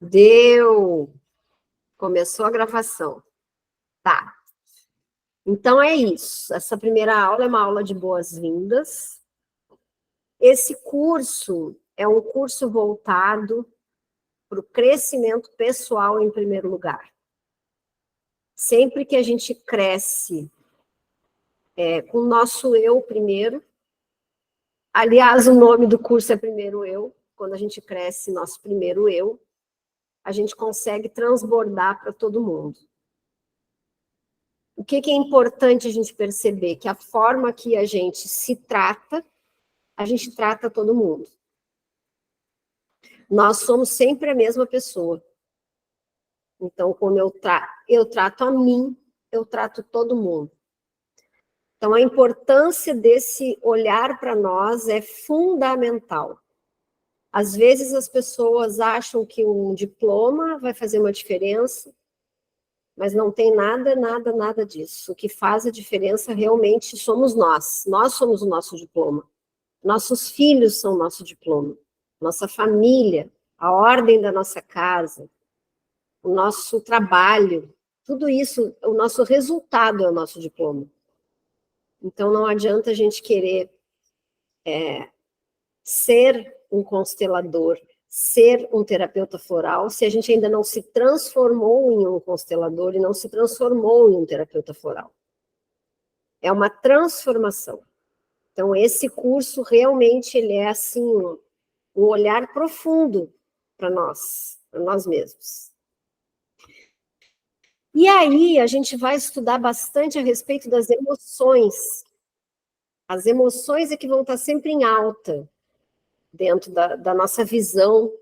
Deu. Começou a gravação. Tá. Então é isso. Essa primeira aula é uma aula de boas-vindas. Esse curso é um curso voltado para o crescimento pessoal em primeiro lugar. Sempre que a gente cresce com o nosso eu primeiro, aliás, o nome do curso é Primeiro Eu, quando a gente cresce nosso primeiro eu, a gente consegue transbordar para todo mundo. O que é importante a gente perceber? Que a forma que a gente se trata, a gente trata todo mundo. Nós somos sempre a mesma pessoa. Então, quando eu trato a mim, eu trato todo mundo. Então, a importância desse olhar para nós é fundamental. Às vezes as pessoas acham que um diploma vai fazer uma diferença, mas não tem nada disso. O que faz a diferença realmente somos nós. Nós somos o nosso diploma. Nossos filhos são o nosso diploma. Nossa família, a ordem da nossa casa, o nosso trabalho, tudo isso, o nosso resultado é o nosso diploma. Então não adianta a gente querer ser um constelador, ser um terapeuta floral, se a gente ainda não se transformou em um constelador e não se transformou em um terapeuta floral. É uma transformação. Então, esse curso realmente ele é assim, um olhar profundo para nós mesmos. E aí, a gente vai estudar bastante a respeito das emoções. As emoções é que vão estar sempre em alta dentro da nossa visão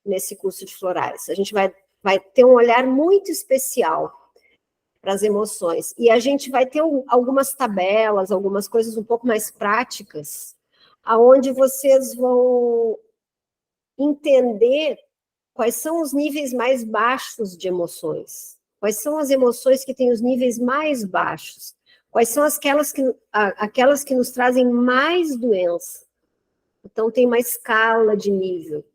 nesse curso de florais. A gente vai ter um olhar muito especial para as emoções. E a gente vai ter algumas tabelas, algumas coisas um pouco mais práticas, aonde vocês vão entender quais são os níveis mais baixos de emoções. Quais são as emoções que têm os níveis mais baixos? Quais são aquelas que nos trazem mais doença? Então, tem uma escala de nível.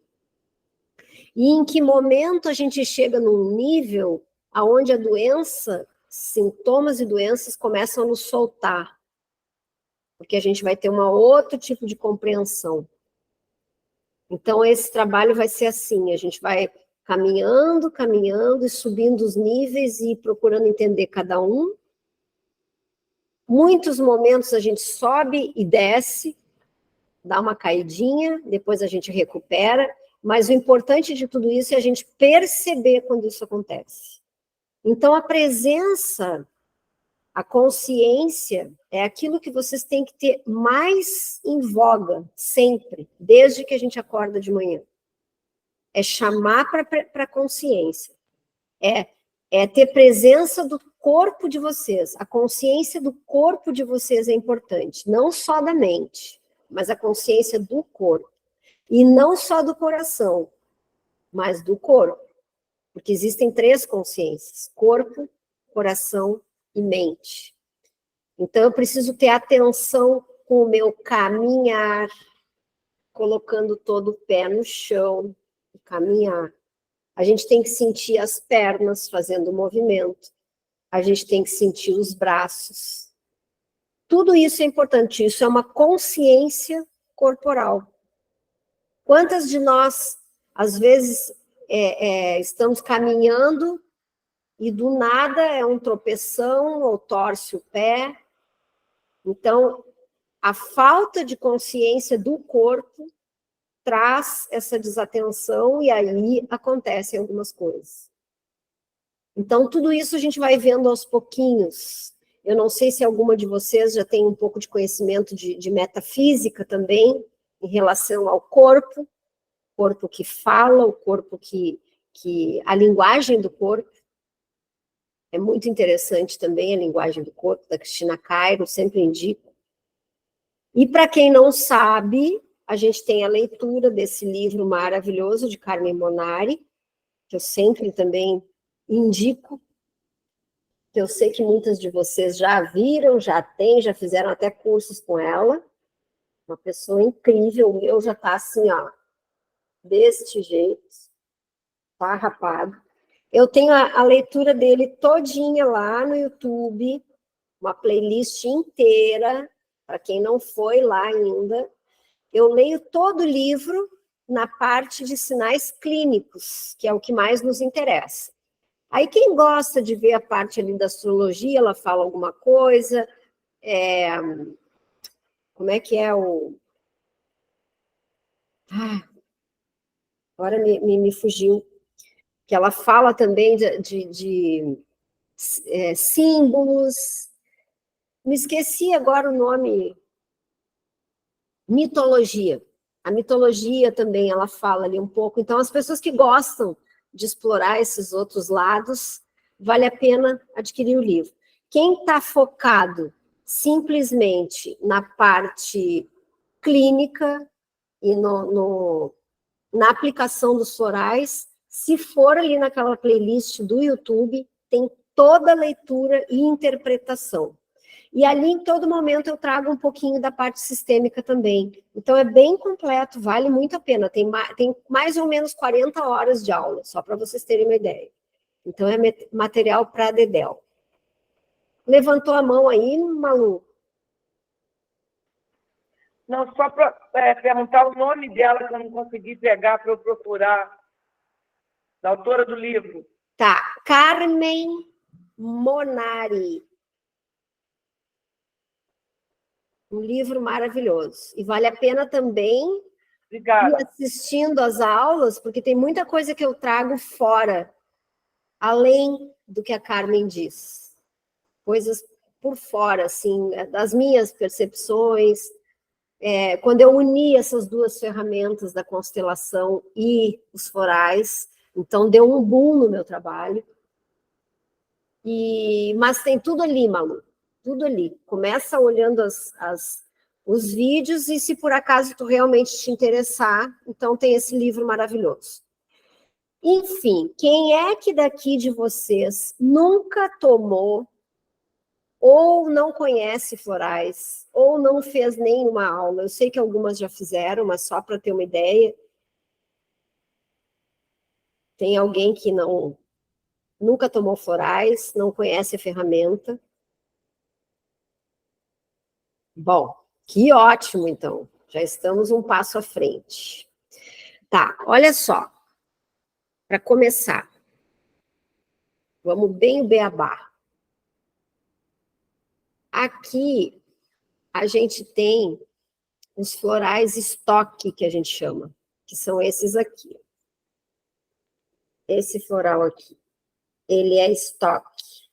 E em que momento a gente chega num nível onde a doença, sintomas e doenças começam a nos soltar? Porque a gente vai ter um outro tipo de compreensão. Então, esse trabalho vai ser assim, a gente vai caminhando e subindo os níveis e procurando entender cada um. Muitos momentos a gente sobe e desce, dá uma caidinha, depois a gente recupera, mas o importante de tudo isso é a gente perceber quando isso acontece. Então, a presença, a consciência, é aquilo que vocês têm que ter mais em voga, sempre, desde que a gente acorda de manhã. É chamar para a consciência. É ter presença do corpo de vocês. A consciência do corpo de vocês é importante. Não só da mente, mas a consciência do corpo. E não só do coração, mas do corpo. Porque existem 3 consciências: corpo, coração e mente. Então, eu preciso ter atenção com o meu caminhar, colocando todo o pé no chão, caminhar. A gente tem que sentir as pernas fazendo o movimento. A gente tem que sentir os braços. Tudo isso é importante. Isso é uma consciência corporal. Quantas de nós, às vezes, estamos caminhando e do nada é um tropeção ou torce o pé? Então, a falta de consciência do corpo traz essa desatenção e aí acontecem algumas coisas. Então, tudo isso a gente vai vendo aos pouquinhos. Eu não sei se alguma de vocês já tem um pouco de conhecimento de metafísica também, em relação ao corpo que fala, o corpo a linguagem do corpo. É muito interessante também a linguagem do corpo, da Cristina Cairo, sempre indico. E para quem não sabe, a gente tem a leitura desse livro maravilhoso de Carmen Monari, que eu sempre também indico, que eu sei que muitas de vocês já viram, já fizeram até cursos com ela. Uma pessoa incrível, o meu já está assim, ó, deste jeito. esfarrapado. Eu tenho a leitura dele todinha lá no YouTube, uma playlist inteira, para quem não foi lá ainda. Eu leio todo o livro na parte de sinais clínicos, que é o que mais nos interessa. Aí quem gosta de ver a parte ali da astrologia, ela fala alguma coisa, como é que é o... agora me fugiu, que ela fala também de símbolos, me esqueci agora o nome, mitologia. A mitologia também, ela fala ali um pouco. Então, as pessoas que gostam de explorar esses outros lados, vale a pena adquirir o livro. Quem está focado simplesmente na parte clínica e na aplicação dos florais, se for ali naquela playlist do YouTube, tem toda a leitura e interpretação. E ali, em todo momento, eu trago um pouquinho da parte sistêmica também. Então, é bem completo, vale muito a pena. Tem mais ou menos 40 horas de aula, só para vocês terem uma ideia. Então, é material para dedéu. Levantou a mão aí, Malu? Não, só para perguntar o nome dela, que eu não consegui pegar para eu procurar, da autora do livro. Tá, Carmen Monari. Um livro maravilhoso. E vale a pena também Obrigada. ir assistindo às aulas, porque tem muita coisa que eu trago fora, além do que a Carmen diz. Coisas por fora, assim, das minhas percepções. Quando eu uni essas duas ferramentas da constelação e os florais, então deu um boom no meu trabalho. Mas tem tudo ali, Malu, tudo ali. Começa olhando os vídeos e se por acaso tu realmente te interessar, então tem esse livro maravilhoso. Enfim, quem é que daqui de vocês nunca tomou ou não conhece florais, ou não fez nenhuma aula? Eu sei que algumas já fizeram, mas só para ter uma ideia. Tem alguém que nunca tomou florais, não conhece a ferramenta? Bom, que ótimo, então. Já estamos um passo à frente. Tá, olha só. Para começar, vamos bem o beabá. Aqui, a gente tem os florais estoque, que a gente chama, que são esses aqui. Esse floral aqui, ele é estoque,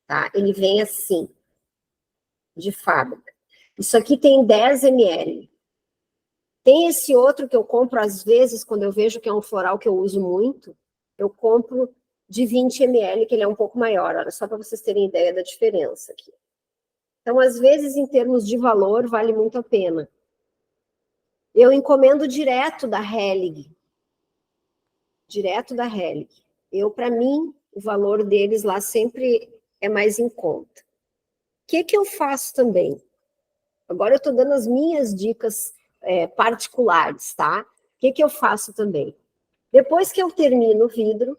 tá? Ele vem assim, de fábrica. Isso aqui tem 10 ml. Tem esse outro que eu compro, às vezes, quando eu vejo que é um floral que eu uso muito, eu compro de 20 ml, que ele é um pouco maior. Olha, só para vocês terem ideia da diferença aqui. Então, às vezes, em termos de valor, vale muito a pena. Eu encomendo direto da Helig. Direto da Helig. Para mim, o valor deles lá sempre é mais em conta. O que eu faço também? Agora eu estou dando as minhas dicas particulares, tá? O que eu faço também? Depois que eu termino o vidro,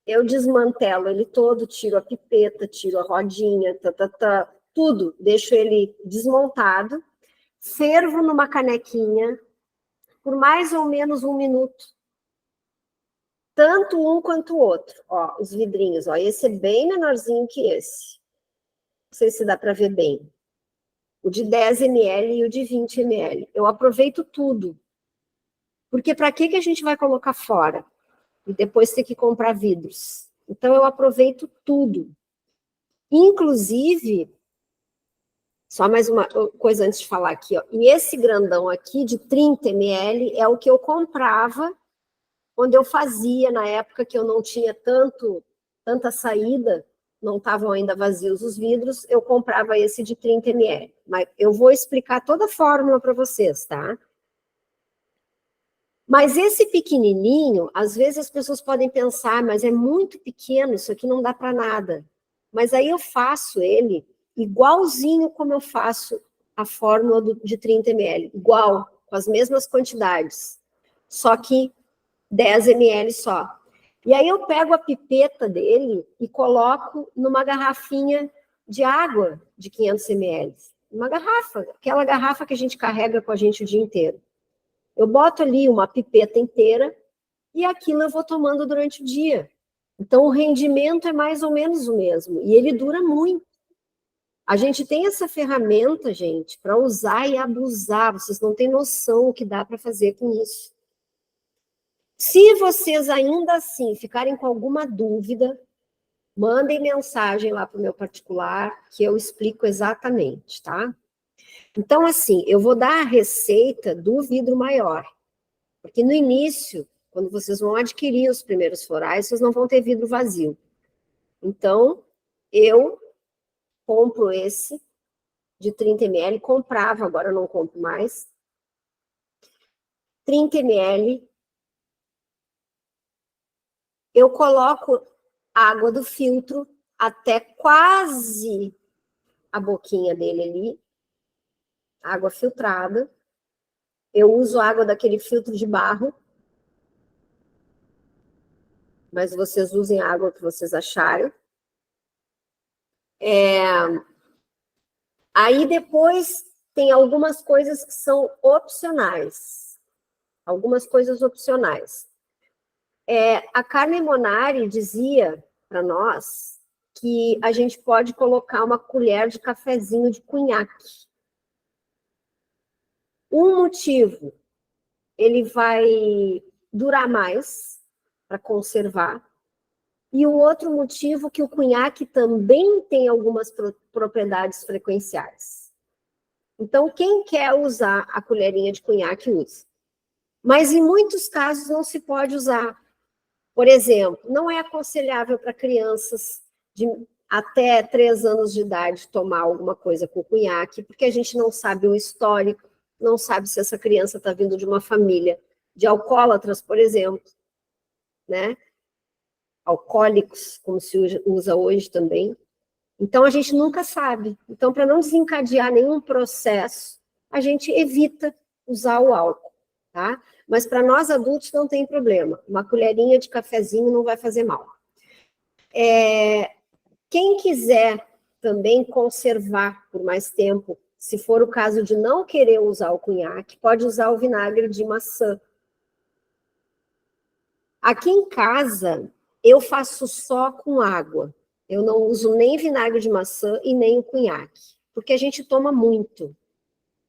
eu desmantelo ele todo, tiro a pipeta, tiro a rodinha, tudo, deixo ele desmontado, fervo numa canequinha por mais ou menos 1 minuto. Tanto um quanto o outro. Ó, os vidrinhos, ó, esse é bem menorzinho que esse. Não sei se dá para ver bem. O de 10 ml e o de 20 ml. Eu aproveito tudo. Porque para que a gente vai colocar fora? E depois ter que comprar vidros. Então, eu aproveito tudo. Inclusive, só mais uma coisa antes de falar aqui, ó. E esse grandão aqui, de 30 ml, é o que eu comprava quando eu fazia, na época que eu não tinha tanta saída, não estavam ainda vazios os vidros, eu comprava esse de 30 ml. Mas eu vou explicar toda a fórmula para vocês, tá? Mas esse pequenininho, às vezes as pessoas podem pensar, mas é muito pequeno, isso aqui não dá para nada. Mas aí eu faço ele igualzinho como eu faço a fórmula de 30 ml, igual, com as mesmas quantidades. Só que 10 ml só. E aí eu pego a pipeta dele e coloco numa garrafinha de água de 500 ml. Uma garrafa, aquela garrafa que a gente carrega com a gente o dia inteiro. Eu boto ali uma pipeta inteira e aquilo eu vou tomando durante o dia. Então, o rendimento é mais ou menos o mesmo. E ele dura muito. A gente tem essa ferramenta, gente, para usar e abusar. Vocês não têm noção o que dá para fazer com isso. Se vocês ainda assim ficarem com alguma dúvida, mandem mensagem lá para o meu particular, que eu explico exatamente, tá? Então, assim, eu vou dar a receita do vidro maior. Porque no início, quando vocês vão adquirir os primeiros florais, vocês não vão ter vidro vazio. Então, eu compro esse de 30 ml, comprava, agora eu não compro mais. 30 ml. Eu coloco água do filtro até quase a boquinha dele ali, água filtrada. Eu uso água daquele filtro de barro, mas vocês usem a água que vocês acharem. Aí depois tem algumas coisas que são opcionais. Algumas coisas opcionais. A Carmen Monari dizia para nós que a gente pode colocar uma colher de cafezinho de cunhaque. Um motivo, ele vai durar mais para conservar. E o outro motivo que o cunhaque também tem algumas propriedades frequenciais. Então, quem quer usar a colherinha de cunhaque, usa. Mas em muitos casos não se pode usar. Por exemplo, não é aconselhável para crianças de até 3 anos de idade tomar alguma coisa com cunhaque, porque a gente não sabe o histórico, não sabe se essa criança está vindo de uma família de alcoólatras, por exemplo, né? Alcoólicos, como se usa hoje também. Então, a gente nunca sabe. Então, para não desencadear nenhum processo, a gente evita usar o álcool, tá? Mas para nós adultos não tem problema. Uma colherinha de cafezinho não vai fazer mal. Quem quiser também conservar por mais tempo, se for o caso de não querer usar o cunhaque, pode usar o vinagre de maçã. Aqui em casa, eu faço só com água. Eu não uso nem vinagre de maçã e nem o cunhaque, porque a gente toma muito.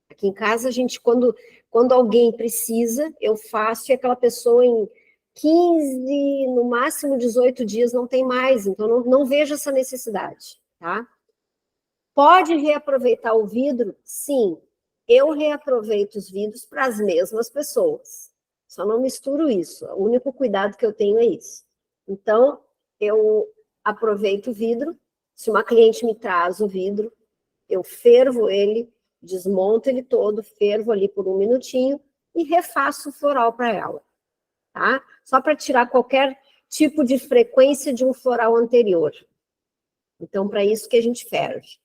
Aqui em casa, a gente, quando alguém precisa, eu faço e aquela pessoa em 15, no máximo 18 dias não tem mais, então não vejo essa necessidade, tá? Pode reaproveitar o vidro? Sim, eu reaproveito os vidros para as mesmas pessoas. Só não misturo isso. O único cuidado que eu tenho é isso. Então, eu aproveito o vidro. Se uma cliente me traz o vidro, eu fervo ele, desmonto ele todo, fervo ali por 1 minutinho e refaço o floral para ela, tá? Só para tirar qualquer tipo de frequência de um floral anterior. Então, para isso que a gente ferve.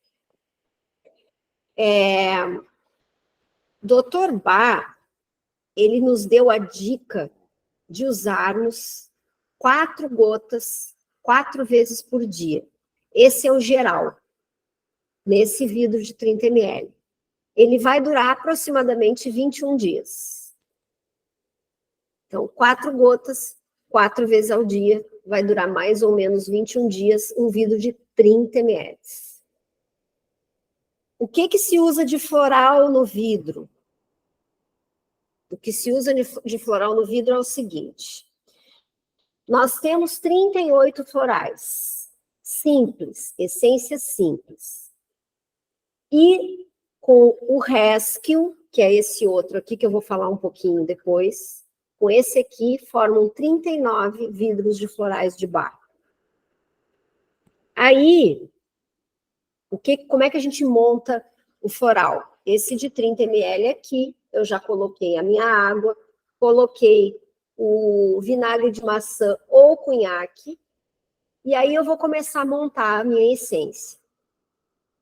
Dr. Bach, ele nos deu a dica de usarmos 4 gotas, 4 vezes por dia. Esse é o geral, nesse vidro de 30 ml. Ele vai durar aproximadamente 21 dias. Então, 4 gotas, 4 vezes ao dia, vai durar mais ou menos 21 dias, um vidro de 30 ml. O que se usa de floral no vidro? O que se usa de floral no vidro é o seguinte. Nós temos 38 florais. Simples, essências simples. E com o Rescue, que é esse outro aqui, que eu vou falar um pouquinho depois, com esse aqui, formam 39 vidros de florais de Bach. Aí, como é que a gente monta o floral? Esse de 30 ml aqui, eu já coloquei a minha água, coloquei o vinagre de maçã ou cunhaque, e aí eu vou começar a montar a minha essência.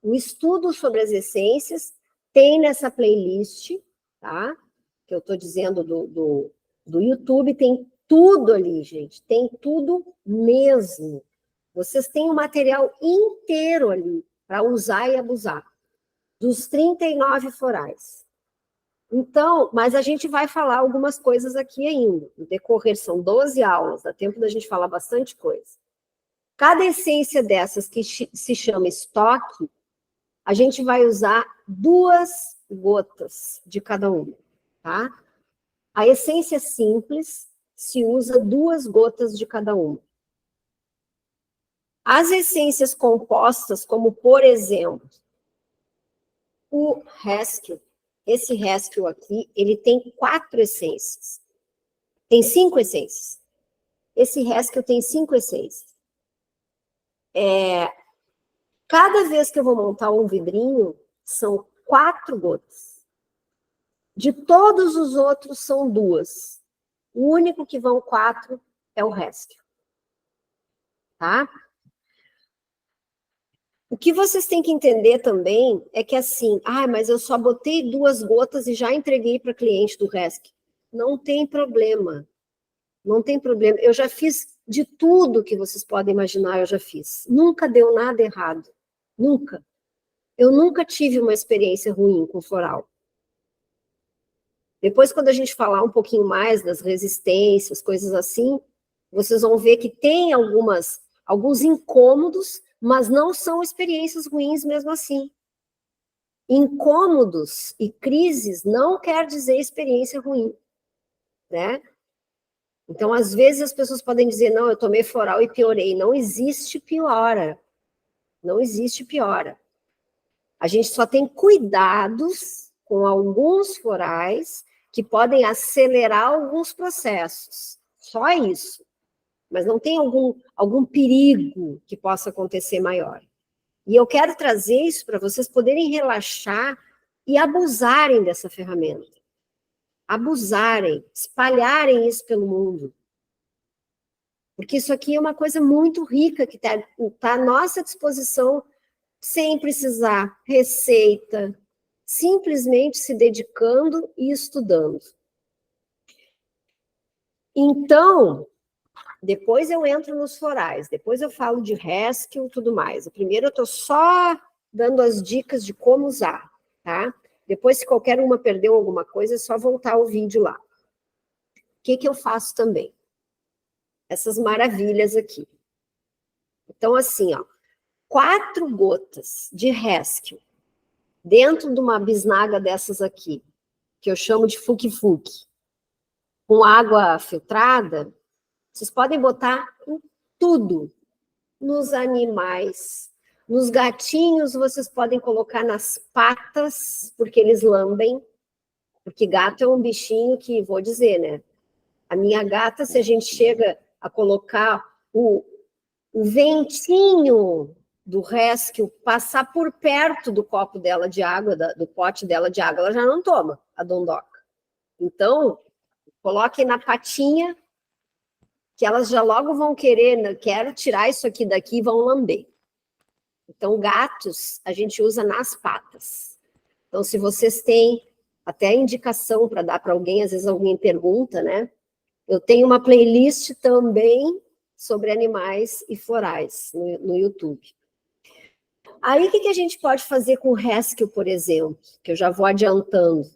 O estudo sobre as essências tem nessa playlist, tá? Que eu estou dizendo do YouTube, tem tudo ali, gente. Tem tudo mesmo. Vocês têm o material inteiro ali para usar e abusar. Dos 39 florais. Então, mas a gente vai falar algumas coisas aqui ainda. No decorrer, são 12 aulas, dá tempo da gente falar bastante coisa. Cada essência dessas que se chama estoque, a gente vai usar 2 gotas de cada uma, tá? A essência simples se usa 2 gotas de cada uma. As essências compostas, como por exemplo, o Rescue, esse Rescue aqui, ele tem 4 essências. Tem 5 essências. Esse Rescue tem 5 essências. Cada vez que eu vou montar um vidrinho, são 4 gotas. De todos os outros, são 2. O único que vão 4 é o Rescue. Tá? O que vocês têm que entender também é que assim, mas eu só botei 2 gotas e já entreguei para cliente do Rescue. Não tem problema. Não tem problema. Eu já fiz de tudo que vocês podem imaginar, eu já fiz. Nunca deu nada errado. Nunca. Eu nunca tive uma experiência ruim com floral. Depois, quando a gente falar um pouquinho mais das resistências, coisas assim, vocês vão ver que tem alguns incômodos, mas não são experiências ruins mesmo assim. Incômodos e crises não quer dizer experiência ruim, né? Então, às vezes, as pessoas podem dizer, não, eu tomei floral e piorei. Não existe piora. Não existe piora. A gente só tem cuidados com alguns florais que podem acelerar alguns processos. Só isso. Mas não tem algum perigo que possa acontecer maior. E eu quero trazer isso para vocês poderem relaxar e abusarem dessa ferramenta. Abusarem, espalharem isso pelo mundo. Porque isso aqui é uma coisa muito rica que está à nossa disposição sem precisar receita, simplesmente se dedicando e estudando. Então, depois eu entro nos florais, depois eu falo de Rescue e tudo mais. Primeiro eu estou só dando as dicas de como usar, tá? Depois, se qualquer uma perdeu alguma coisa, é só voltar o vídeo lá. O que eu faço também? Essas maravilhas aqui. Então, assim, ó, 4 gotas de Rescue dentro de uma bisnaga dessas aqui, que eu chamo de fuque-fuque, com água filtrada, vocês podem botar em tudo, nos animais, nos gatinhos, vocês podem colocar nas patas, porque eles lambem, porque gato é um bichinho que, vou dizer, né? A minha gata, se a gente chega a colocar o ventinho do Rescue passar por perto do copo dela de água, do pote dela de água, ela já não toma a dondoca. Então, coloque na patinha, que elas já logo vão querer, quero tirar isso aqui daqui e vão lamber. Então, gatos, a gente usa nas patas. Então, se vocês têm até indicação para dar para alguém, às vezes alguém pergunta, né? Eu tenho uma playlist também sobre animais e florais no YouTube. Aí, o que a gente pode fazer com o Rescue, por exemplo? Que eu já vou adiantando.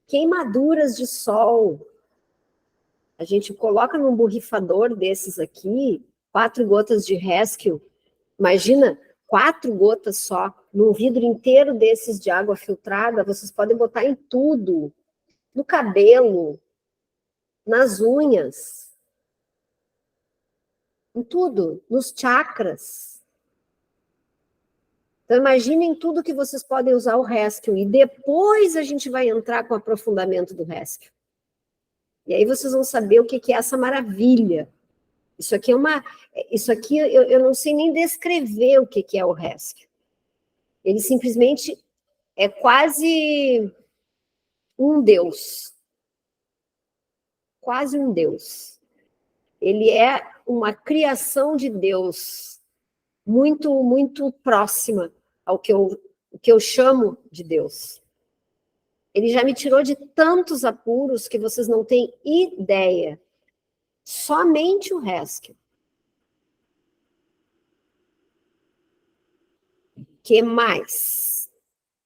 Queimaduras de sol. A gente coloca num borrifador desses aqui, 4 gotas de Rescue. Imagina, 4 gotas só, num vidro inteiro desses de água filtrada, vocês podem botar em tudo. No cabelo, nas unhas, em tudo, nos chakras. Então, imaginem tudo que vocês podem usar o Rescue, e depois a gente vai entrar com o aprofundamento do Rescue. E aí vocês vão saber o que é essa maravilha. Isso aqui eu não sei nem descrever o que é o Rescue. Ele simplesmente é quase um Deus. Quase um Deus. Ele é uma criação de Deus, muito, muito próxima ao que eu chamo de Deus. Ele já me tirou de tantos apuros que vocês não têm ideia. Somente o Rescue. Que mais?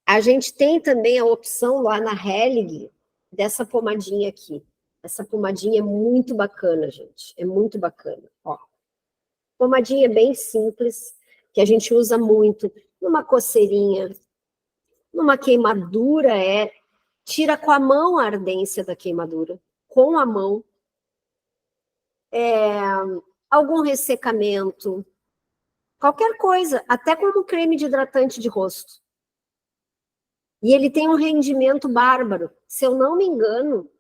A gente tem também a opção lá na Helig dessa pomadinha aqui. Essa pomadinha é muito bacana, gente. É muito bacana. Ó, pomadinha bem simples, que a gente usa muito numa coceirinha, numa queimadura, tira com a mão a ardência da queimadura, com a mão. Algum ressecamento, qualquer coisa, até como creme de hidratante de rosto. E ele tem um rendimento bárbaro. Se eu não me engano,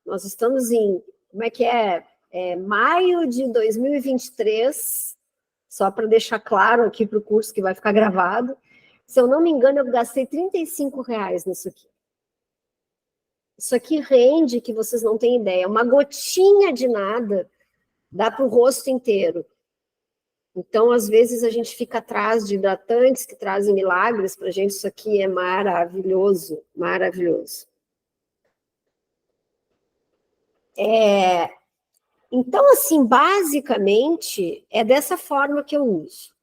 nós estamos em, como é que é? Maio de 2023, só para deixar claro aqui para o curso que vai ficar gravado. Se eu não me engano, eu gastei R$35 nisso aqui. Isso aqui rende que vocês não têm ideia. Uma gotinha de nada dá para o rosto inteiro. Então, às vezes, a gente fica atrás de hidratantes que trazem milagres para a gente. Isso aqui é maravilhoso, maravilhoso. Então, assim, basicamente, é dessa forma que eu uso.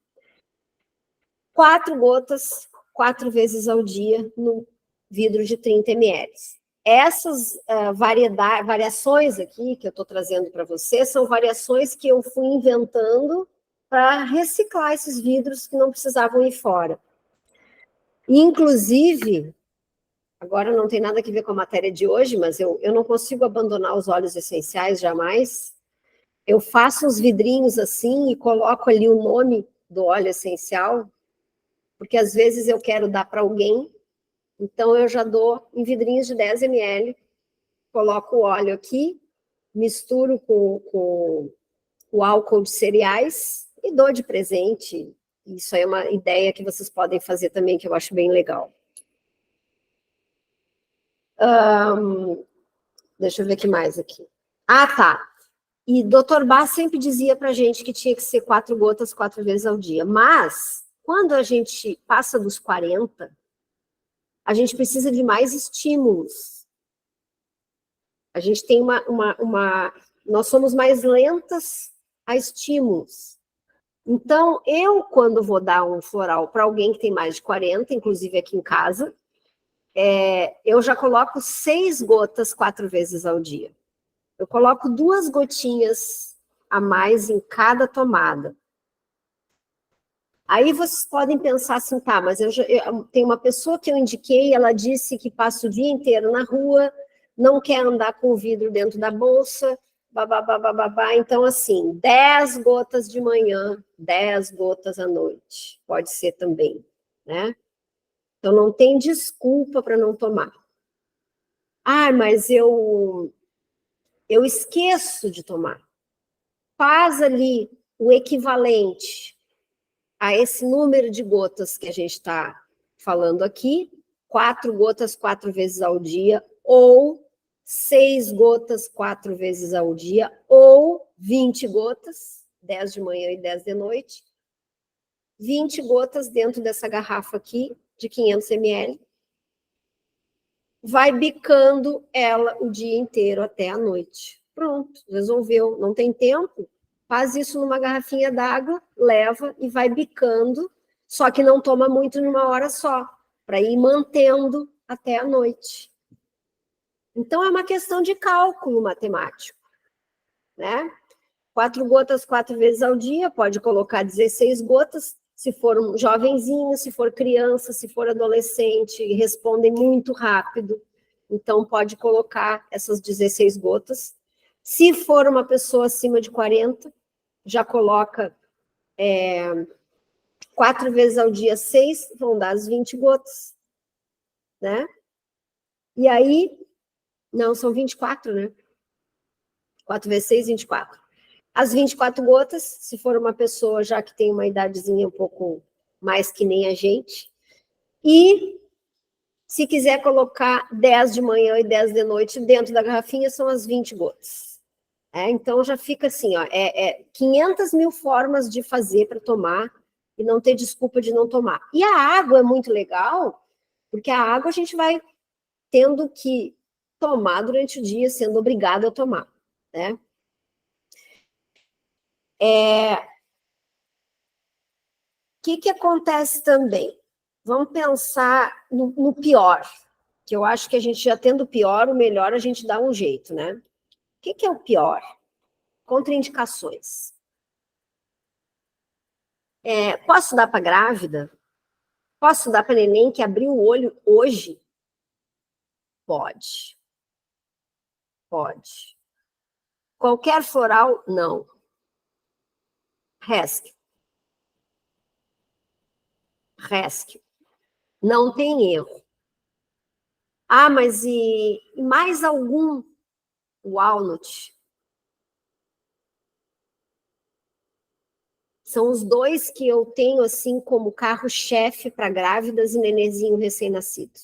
4 gotas, 4 vezes ao dia, no vidro de 30 ml. Essas variações aqui que eu estou trazendo para você são variações que eu fui inventando para reciclar esses vidros que não precisavam ir fora. E, inclusive, agora não tem nada a ver com a matéria de hoje, mas eu não consigo abandonar os óleos essenciais jamais. Eu faço uns vidrinhos assim e coloco ali o nome do óleo essencial, porque às vezes eu quero dar para alguém, então eu já dou em vidrinhos de 10 ml, coloco o óleo aqui, misturo com o álcool de cereais e dou de presente. Isso aí é uma ideia que vocês podem fazer também, que eu acho bem legal. Deixa eu ver o que mais aqui. Ah, tá. E Dr. Bá sempre dizia pra gente que tinha que ser 4 gotas 4 vezes ao dia. Mas, quando a gente passa dos 40, a gente precisa de mais estímulos. A gente tem nós somos mais lentas a estímulos. Então, eu, quando vou dar um floral para alguém que tem mais de 40, inclusive aqui em casa, eu já coloco 6 gotas 4 vezes ao dia. Eu coloco 2 gotinhas a mais em cada tomada. Aí vocês podem pensar assim, tá, mas tem uma pessoa que eu indiquei, ela disse que passa o dia inteiro na rua, não quer andar com o vidro dentro da bolsa, babá. Então, assim, 10 gotas de manhã, 10 gotas à noite. Pode ser também, né? Então, não tem desculpa para não tomar. Ah, mas eu esqueço de tomar. Faz ali o equivalente a esse número de gotas que a gente está falando aqui, 4 gotas 4 vezes ao dia, ou 6 gotas 4 vezes ao dia, ou 20 gotas, 10 de manhã e 10 de noite, 20 gotas dentro dessa garrafa aqui, de 500 ml, vai bicando ela o dia inteiro até a noite. Pronto, resolveu. Não tem tempo? Faz isso numa garrafinha d'água, leva e vai bicando, só que não toma muito numa hora só, para ir mantendo até a noite. Então, é uma questão de cálculo matemático, né? 4 gotas 4 vezes ao dia, pode colocar 16 gotas, se for um jovenzinho, se for criança, se for adolescente, respondem muito rápido, então pode colocar essas 16 gotas. Se for uma pessoa acima de 40, já coloca 4 vezes ao dia, 6, vão dar as 20 gotas, né? E aí, não, são 24, né? 4 vezes 6, 24. As 24 gotas, se for uma pessoa já que tem uma idadezinha um pouco mais que nem a gente. E se quiser colocar 10 de manhã e 10 de noite dentro da garrafinha, são as 20 gotas. Então já fica assim, ó, 500 mil formas de fazer para tomar e não ter desculpa de não tomar. E a água é muito legal, porque a água a gente vai tendo que tomar durante o dia, sendo obrigado a tomar, né? que acontece também? Vamos pensar no pior, que eu acho que a gente já tendo o pior, o melhor a gente dá um jeito, né? O que é o pior? Contraindicações. Posso dar para grávida? Posso dar para neném que abriu o olho hoje? Pode. Pode. Qualquer floral? Não. Rescue. Rescue. Não tem erro. Ah, mas e mais algum? Walnut. São os dois que eu tenho assim como carro-chefe para grávidas e nenenzinho recém-nascido.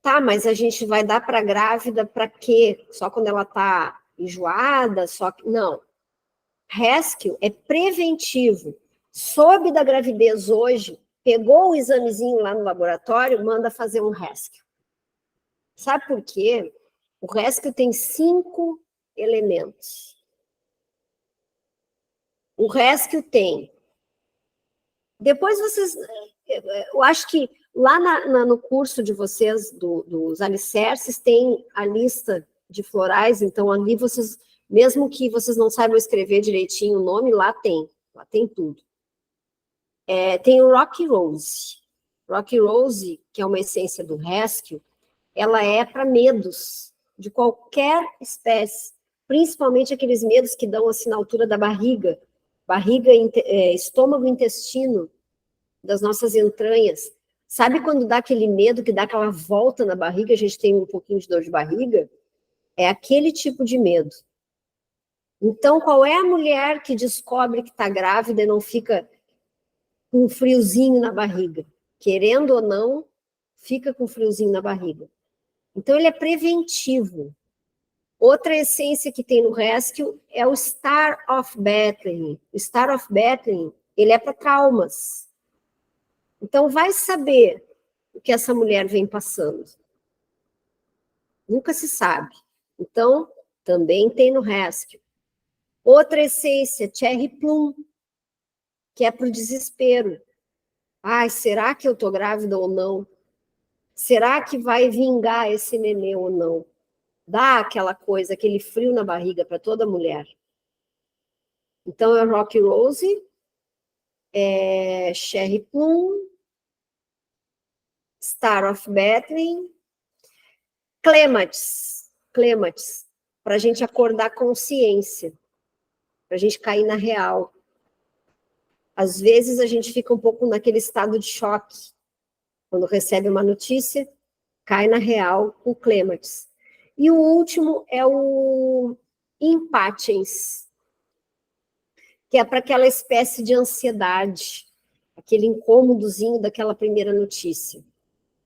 Tá, mas a gente vai dar para grávida para quê? Só quando ela está enjoada? Não. Rescue é preventivo. Soube da gravidez hoje, pegou o examezinho lá no laboratório, manda fazer um rescue. Sabe por quê? O rescue tem 5 elementos. O rescue tem. Depois vocês. Eu acho que lá no curso de vocês, dos alicerces, tem a lista de florais, então ali vocês, mesmo que vocês não saibam escrever direitinho o nome, lá tem tudo. Tem o Rocky Rose. Rocky Rose, que é uma essência do Rescue, ela é para medos de qualquer espécie, principalmente aqueles medos que dão assim na altura da barriga, estômago, intestino, das nossas entranhas. Sabe quando dá aquele medo que dá aquela volta na barriga, a gente tem um pouquinho de dor de barriga? É aquele tipo de medo. Então, qual é a mulher que descobre que está grávida e não fica com um friozinho na barriga? Querendo ou não, fica com friozinho na barriga. Então, ele é preventivo. Outra essência que tem no Rescue é o Star of Bethlehem. O Star of Bethlehem, ele é para traumas. Então, vai saber o que essa mulher vem passando. Nunca se sabe. Então, também tem no Rescue. Outra essência, Cherry Plum, que é para o desespero. Ai, será que eu estou grávida ou não? Será que vai vingar esse nenê ou não? Dá aquela coisa, aquele frio na barriga para toda mulher. Então, é Rocky Rose, Cherry Plum, Star of Bethlehem, Clematis, para a gente acordar consciência, para a gente cair na real. Às vezes a gente fica um pouco naquele estado de choque, quando recebe uma notícia, cai na real com o Clematis. E o último é o Impatiens, que é para aquela espécie de ansiedade, aquele incômodozinho daquela primeira notícia.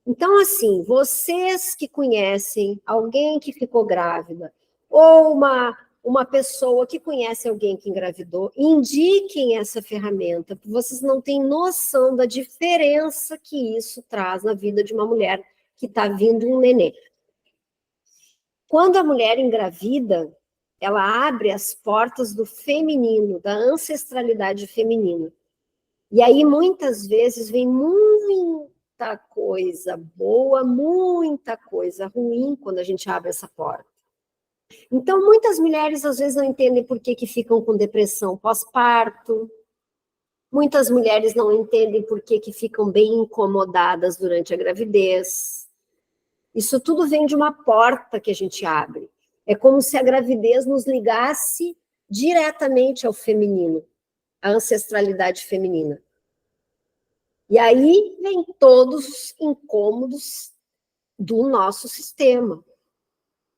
Então, assim, vocês que conhecem alguém que ficou grávida, ou uma pessoa que conhece alguém que engravidou, indiquem essa ferramenta, porque vocês não têm noção da diferença que isso traz na vida de uma mulher que está vindo um nenê. Quando a mulher engravida, ela abre as portas do feminino, da ancestralidade feminina. E aí, muitas vezes, vem muita coisa boa, muita coisa ruim quando a gente abre essa porta. Então, muitas mulheres, às vezes, não entendem por que ficam com depressão pós-parto. Muitas mulheres não entendem por que ficam bem incomodadas durante a gravidez. Isso tudo vem de uma porta que a gente abre. É como se a gravidez nos ligasse diretamente ao feminino, à ancestralidade feminina. E aí vem todos os incômodos do nosso sistema.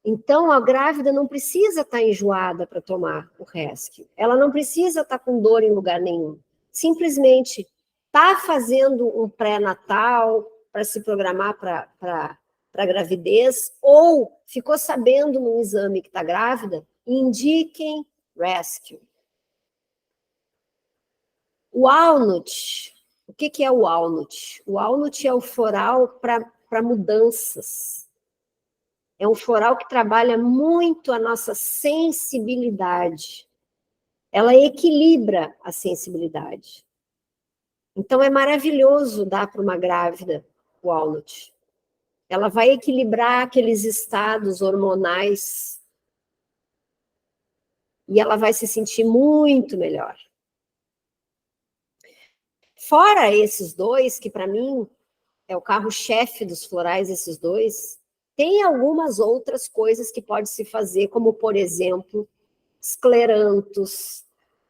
Então, a grávida não precisa estar enjoada para tomar o Rescue. Ela não precisa estar com dor em lugar nenhum. Simplesmente está fazendo um pré-natal para se programar para a gravidez, ou ficou sabendo no exame que está grávida, indiquem Rescue. O Walnut. O que é o Walnut? O Walnut é o floral para mudanças. É um floral que trabalha muito a nossa sensibilidade. ela equilibra a sensibilidade. Então, é maravilhoso dar para uma grávida o walnut. Ela vai equilibrar aqueles estados hormonais e ela vai se sentir muito melhor. Fora esses dois, que para mim é o carro-chefe dos florais, esses dois, tem algumas outras coisas que pode se fazer, como, por exemplo, esclerantos,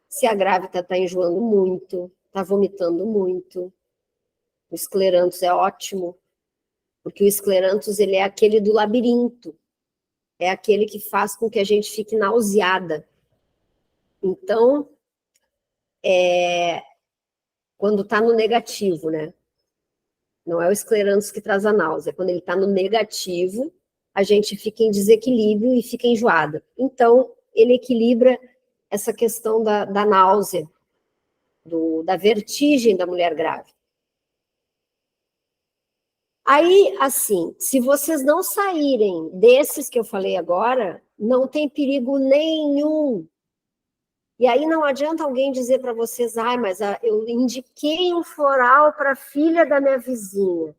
se a grávida está enjoando muito, está vomitando muito. O esclerantos é ótimo, porque o esclerantos ele é aquele do labirinto, é aquele que faz com que a gente fique nauseada. Então, quando está no negativo, né? Não é o esclerantos que traz a náusea. Quando ele está no negativo, a gente fica em desequilíbrio e fica enjoada. Então, ele equilibra essa questão da náusea, da vertigem da mulher grávida. Aí, assim, se vocês não saírem desses que eu falei agora, não tem perigo nenhum. E aí não adianta alguém dizer para vocês, mas eu indiquei um floral para a filha da minha vizinha.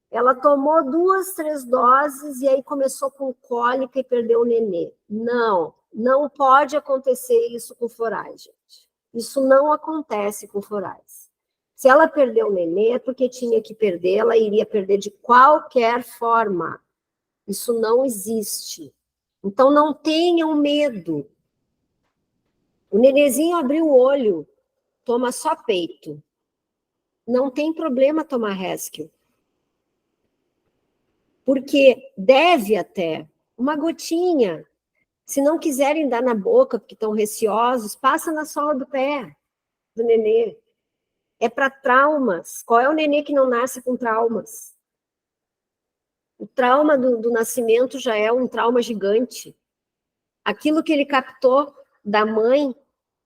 Ela tomou 2, 3 doses e aí começou com cólica e perdeu o nenê. Não, não pode acontecer isso com florais, gente. Isso não acontece com florais. Se ela perdeu o nenê, é porque tinha que perder, ela iria perder de qualquer forma. Isso não existe. Então não tenham medo. O nenezinho abriu o olho, toma só peito. Não tem problema tomar Rescue. Porque deve até uma gotinha. Se não quiserem dar na boca, porque estão receosos, passa na sola do pé do nenê. É para traumas. Qual é o nenê que não nasce com traumas? O trauma do nascimento já é um trauma gigante. Aquilo que ele captou da mãe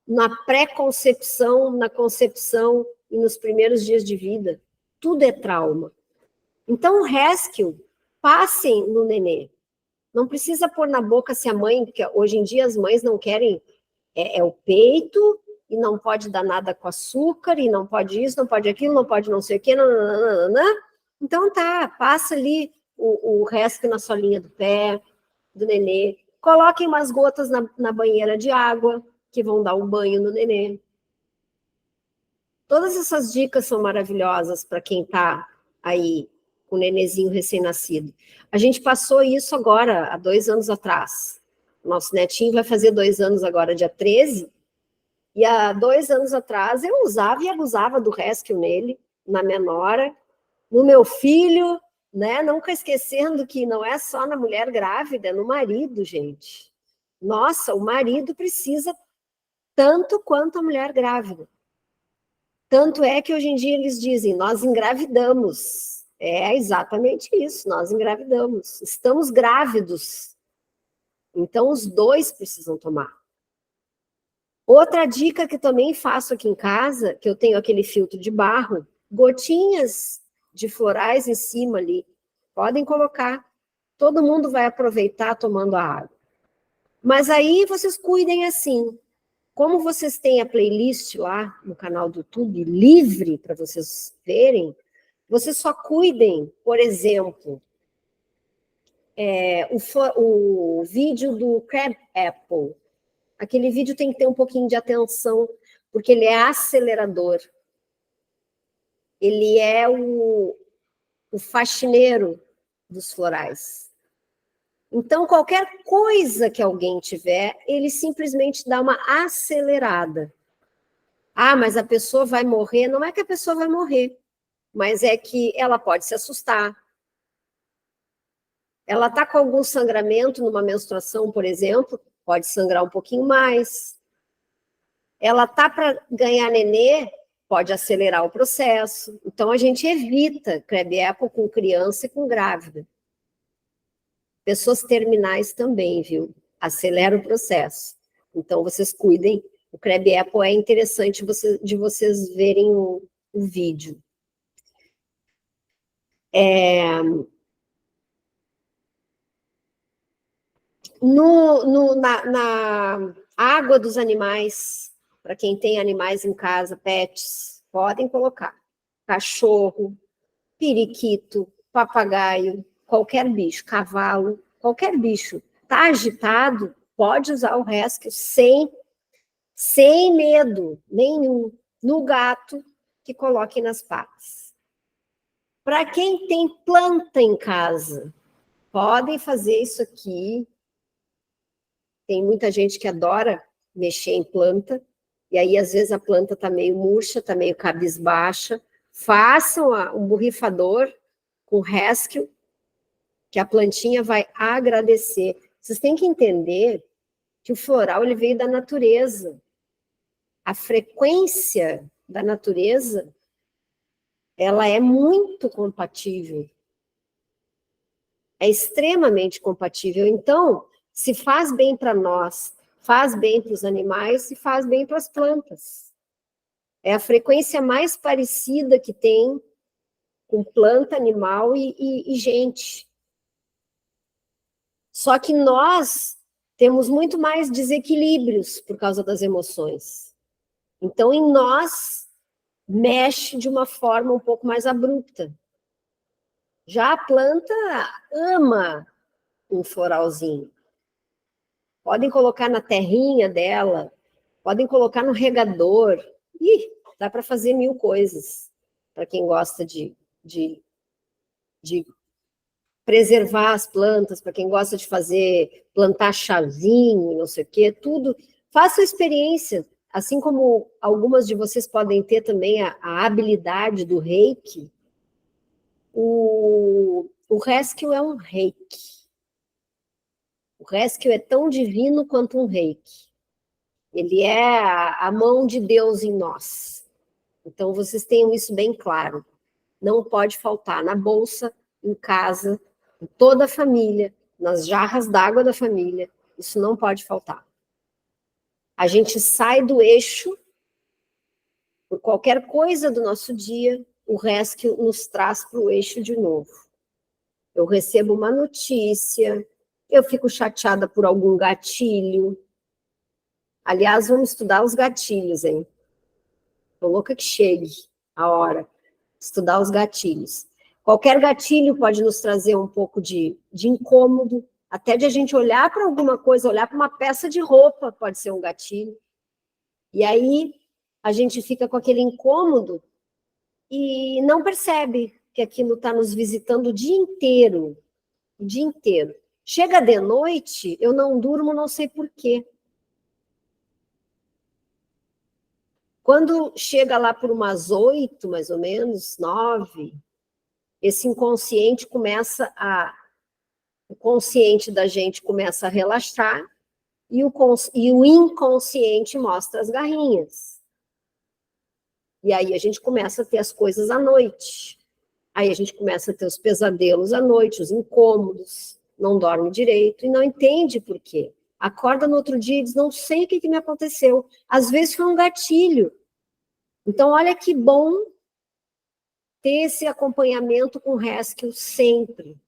na pré-concepção, na concepção e nos primeiros dias de vida, tudo é trauma. Então, o Rescue, passem no nenê. Não precisa pôr na boca se a mãe, porque hoje em dia as mães não querem, é o peito, e não pode dar nada com açúcar, e não pode isso, não pode aquilo, não pode não sei o quê, nananana. Então tá, passa ali o Rescue na solinha do pé, do nenê, coloquem umas gotas na banheira de água, que vão dar um banho no nenê. Todas essas dicas são maravilhosas para quem está aí com o nenezinho recém-nascido. A gente passou isso agora, há 2 anos atrás. Nosso netinho vai fazer 2 anos agora, dia 13, e há 2 anos atrás eu usava e abusava do Rescue nele, na minha nora, no meu filho, né? Nunca esquecendo que não é só na mulher grávida, é no marido, gente. Nossa, o marido precisa tanto quanto a mulher grávida. Tanto é que hoje em dia eles dizem, nós engravidamos. É exatamente isso, nós engravidamos. Estamos grávidos. Então, os dois precisam tomar. Outra dica que também faço aqui em casa, que eu tenho aquele filtro de barro, gotinhas de florais em cima ali. Podem colocar. Todo mundo vai aproveitar tomando a água. Mas aí vocês cuidem assim. Como vocês têm a playlist lá no canal do YouTube livre para vocês verem, vocês só cuidem, por exemplo, o vídeo do Crab Apple. Aquele vídeo tem que ter um pouquinho de atenção, porque ele é acelerador. Ele é o faxineiro dos florais. Então, qualquer coisa que alguém tiver, ele simplesmente dá uma acelerada. Mas a pessoa vai morrer. Não é que a pessoa vai morrer, mas é que ela pode se assustar. Ela está com algum sangramento numa menstruação, por exemplo, pode sangrar um pouquinho mais. Ela está para ganhar nenê, pode acelerar o processo. Então, a gente evita Crab Apple com criança e com grávida. Pessoas terminais também, viu? Acelera o processo. Então, vocês cuidem. O Crab Apple é interessante de vocês verem o vídeo. Água dos animais, para quem tem animais em casa, pets, podem colocar. Cachorro, periquito, papagaio, qualquer bicho, cavalo, qualquer bicho. Está agitado, pode usar o Rescue sem medo nenhum. No gato, que coloque nas patas. Para quem tem planta em casa, podem fazer isso aqui. Tem muita gente que adora mexer em planta, e aí às vezes a planta está meio murcha, está meio cabisbaixa. Façam um borrifador com Rescue, que a plantinha vai agradecer. Vocês têm que entender que o floral ele veio da natureza. A frequência da natureza, ela é muito compatível. É extremamente compatível. Então, se faz bem para nós, faz bem para os animais e faz bem para as plantas. É a frequência mais parecida que tem com planta, animal e gente. Só que nós temos muito mais desequilíbrios por causa das emoções. Então, em nós, mexe de uma forma um pouco mais abrupta. Já a planta ama um floralzinho. Podem colocar na terrinha dela, podem colocar no regador. Ih, dá para fazer 1000 coisas, para quem gosta de preservar as plantas, para quem gosta de plantar chazinho, não sei o quê, tudo. Faça a experiência, assim como algumas de vocês podem ter também a habilidade do reiki. O Rescue é um reiki. O Rescue é tão divino quanto um reiki. Ele é a mão de Deus em nós. Então, vocês tenham isso bem claro. Não pode faltar na bolsa, em casa, em toda a família, nas jarras d'água da família. Isso não pode faltar. A gente sai do eixo, por qualquer coisa do nosso dia, o Rescue nos traz para o eixo de novo. Eu recebo uma notícia, eu fico chateada por algum gatilho. Aliás, vamos estudar os gatilhos, hein? Tô louca que chegue a hora. Estudar os gatilhos. Qualquer gatilho pode nos trazer um pouco de incômodo, até de a gente olhar para alguma coisa, olhar para uma peça de roupa, pode ser um gatilho. E aí a gente fica com aquele incômodo e não percebe que aquilo está nos visitando o dia inteiro. O dia inteiro. Chega de noite, eu não durmo, não sei por quê. Quando chega lá por umas 8, mais ou menos, 9, esse inconsciente o consciente da gente começa a relaxar e o inconsciente mostra as garrinhas. E aí a gente começa a ter as coisas à noite. Aí a gente começa a ter os pesadelos à noite, os incômodos, não dorme direito e não entende por quê. Acorda no outro dia e diz, não sei o que me aconteceu. Às vezes foi um gatilho. Então, olha que bom ter esse acompanhamento com o Rescue sempre.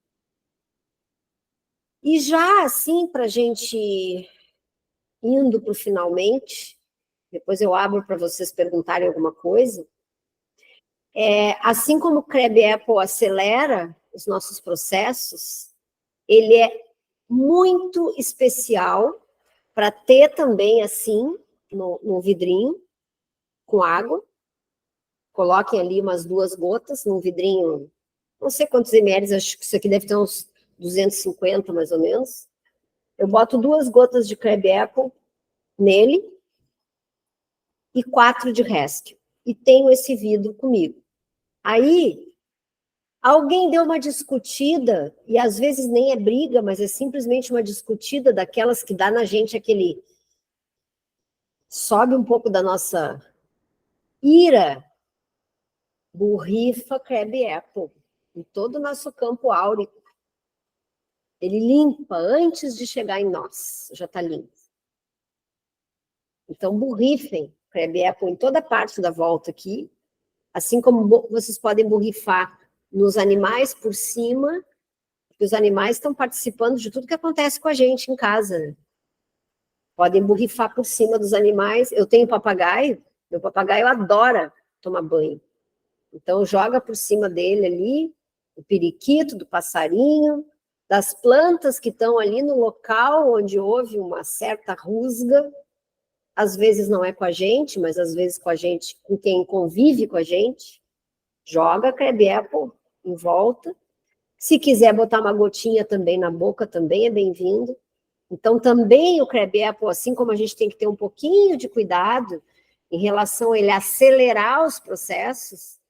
E já assim, para a gente indo para o finalmente, depois eu abro para vocês perguntarem alguma coisa, assim como o Crab Apple acelera os nossos processos, ele é muito especial para ter também assim, no vidrinho, com água. Coloquem ali umas 2 gotas num vidrinho, não sei quantos ml, acho que isso aqui deve ter uns 250 mais ou menos. Eu boto 2 gotas de Crab Apple nele e 4 de Rescue. E tenho esse vidro comigo. Aí, alguém deu uma discutida, e às vezes nem é briga, mas é simplesmente uma discutida daquelas que dá na gente aquele... Sobe um pouco da nossa ira, borrifa Crab Apple em todo o nosso campo áurico. Ele limpa antes de chegar em nós, já está limpo. Então, borrifem Crab Apple em toda a parte da volta aqui, assim como vocês podem borrifar nos animais por cima, porque os animais estão participando de tudo que acontece com a gente em casa. Podem borrifar por cima dos animais. Eu tenho papagaio, meu papagaio adora tomar banho. Então, joga por cima dele ali, o periquito, do passarinho, das plantas que estão ali no local onde houve uma certa rusga. Às vezes não é com a gente, mas às vezes com a gente, com quem convive com a gente. Joga Crab Apple em volta. Se quiser botar uma gotinha também na boca, também é bem-vindo. Então, também o Crab Apple, assim como a gente tem que ter um pouquinho de cuidado em relação a ele acelerar os processos,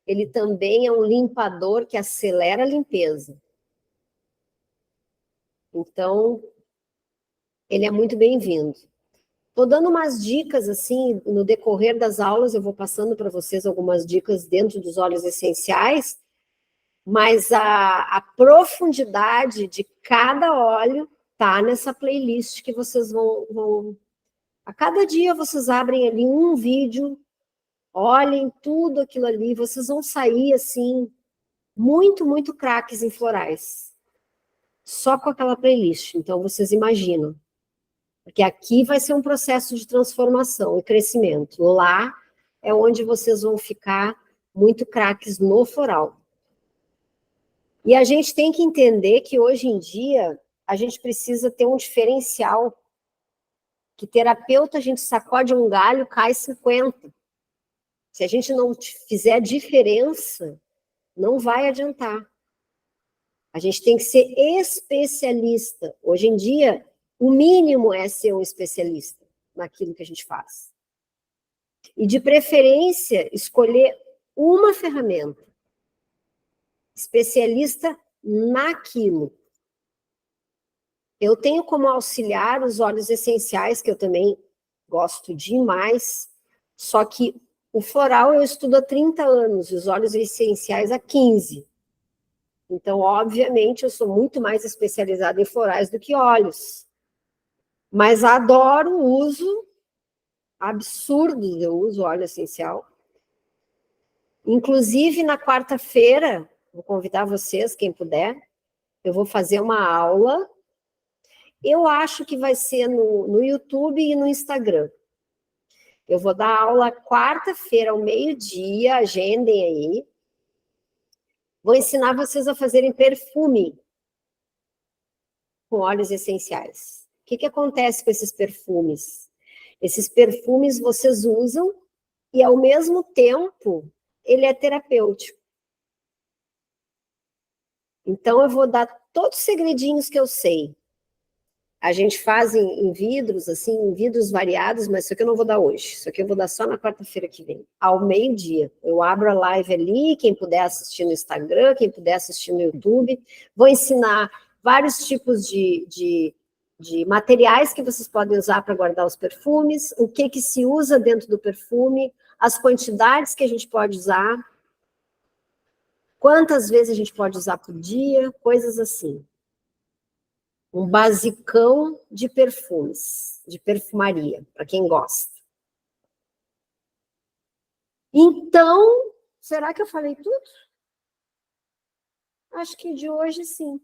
ele também é um limpador que acelera a limpeza. Então, ele é muito bem-vindo. Estou dando umas dicas, assim, no decorrer das aulas, eu vou passando para vocês algumas dicas dentro dos óleos essenciais, mas a profundidade de cada óleo está nessa playlist que vocês vão... A cada dia vocês abrem ali um vídeo, olhem tudo aquilo ali, vocês vão sair, assim, muito, muito craques em florais. Só com aquela playlist. Então, vocês imaginam. Porque aqui vai ser um processo de transformação e crescimento. Lá é onde vocês vão ficar muito craques no floral. E a gente tem que entender que hoje em dia a gente precisa ter um diferencial. Que terapeuta, a gente sacode um galho, cai 50. Se a gente não fizer diferença, não vai adiantar. A gente tem que ser especialista. Hoje em dia, o mínimo é ser um especialista naquilo que a gente faz. E, de preferência, escolher uma ferramenta. Especialista naquilo. Eu tenho como auxiliar os óleos essenciais, que eu também gosto demais, só que o floral eu estudo há 30 anos, e os óleos essenciais há 15. Então, obviamente, eu sou muito mais especializada em florais do que óleos. Mas adoro o uso absurdo, eu uso óleo essencial. Inclusive, na quarta-feira, vou convidar vocês, quem puder, eu vou fazer uma aula. Eu acho que vai ser no YouTube e no Instagram. Eu vou dar aula quarta-feira ao meio-dia, agendem aí. Vou ensinar vocês a fazerem perfume com óleos essenciais. O que acontece com esses perfumes? Esses perfumes vocês usam e, ao mesmo tempo, ele é terapêutico. Então, eu vou dar todos os segredinhos que eu sei. A gente faz em vidros, assim, em vidros variados, mas isso aqui eu não vou dar hoje. Isso aqui eu vou dar só na quarta-feira que vem, ao meio-dia. Eu abro a live ali, quem puder assistir no Instagram, quem puder assistir no YouTube. Vou ensinar vários tipos de materiais que vocês podem usar para guardar os perfumes, o que se usa dentro do perfume, as quantidades que a gente pode usar, quantas vezes a gente pode usar por dia, coisas assim. Um basicão de perfumes, de perfumaria, para quem gosta. Então, será que eu falei tudo? Acho que de hoje, sim.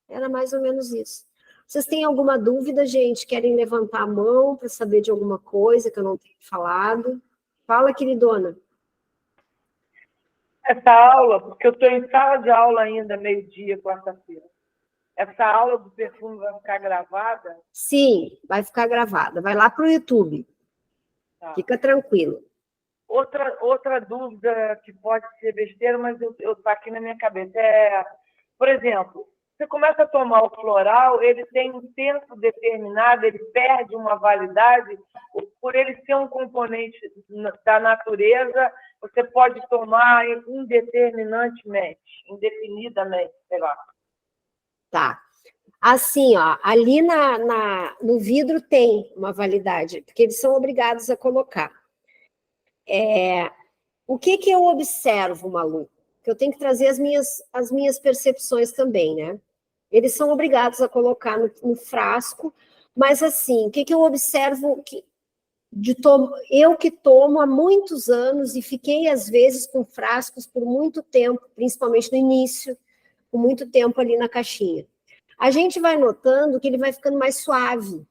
Era mais ou menos isso. Vocês têm alguma dúvida, gente? Querem levantar a mão para saber de alguma coisa que eu não tenho falado? Fala, queridona. Essa aula, porque eu estou em sala de aula ainda, meio-dia, quarta-feira. Essa aula do perfume vai ficar gravada? Sim, vai ficar gravada. Vai lá para o YouTube. Tá. Fica tranquilo. Outra dúvida que pode ser besteira, mas está aqui na minha cabeça, por exemplo, você começa a tomar o floral, ele tem um tempo determinado, ele perde uma validade, por ele ser um componente da natureza, você pode tomar indefinidamente, sei lá. Tá. Assim, ó, ali no vidro tem uma validade, porque eles são obrigados a colocar. O que eu observo, Malu? Que eu tenho que trazer as minhas percepções também, né? Eles são obrigados a colocar no frasco, mas assim, o que eu observo eu que tomo há muitos anos e fiquei, às vezes, com frascos por muito tempo, principalmente no início, com muito tempo ali na caixinha. A gente vai notando que ele vai ficando mais suave.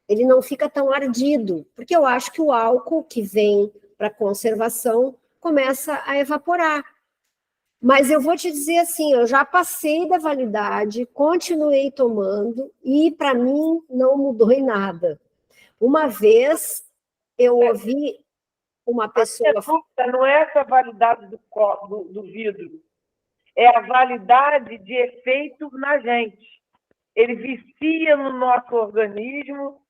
ele não fica tão ardido, porque eu acho que o álcool que vem para conservação começa a evaporar. Mas eu vou te dizer assim, eu já passei da validade, continuei tomando e para mim não mudou em nada. Uma vez eu ouvi uma pessoa... A dúvida não é essa validade do vidro, é a validade de efeito na gente. Ele vicia no nosso organismo.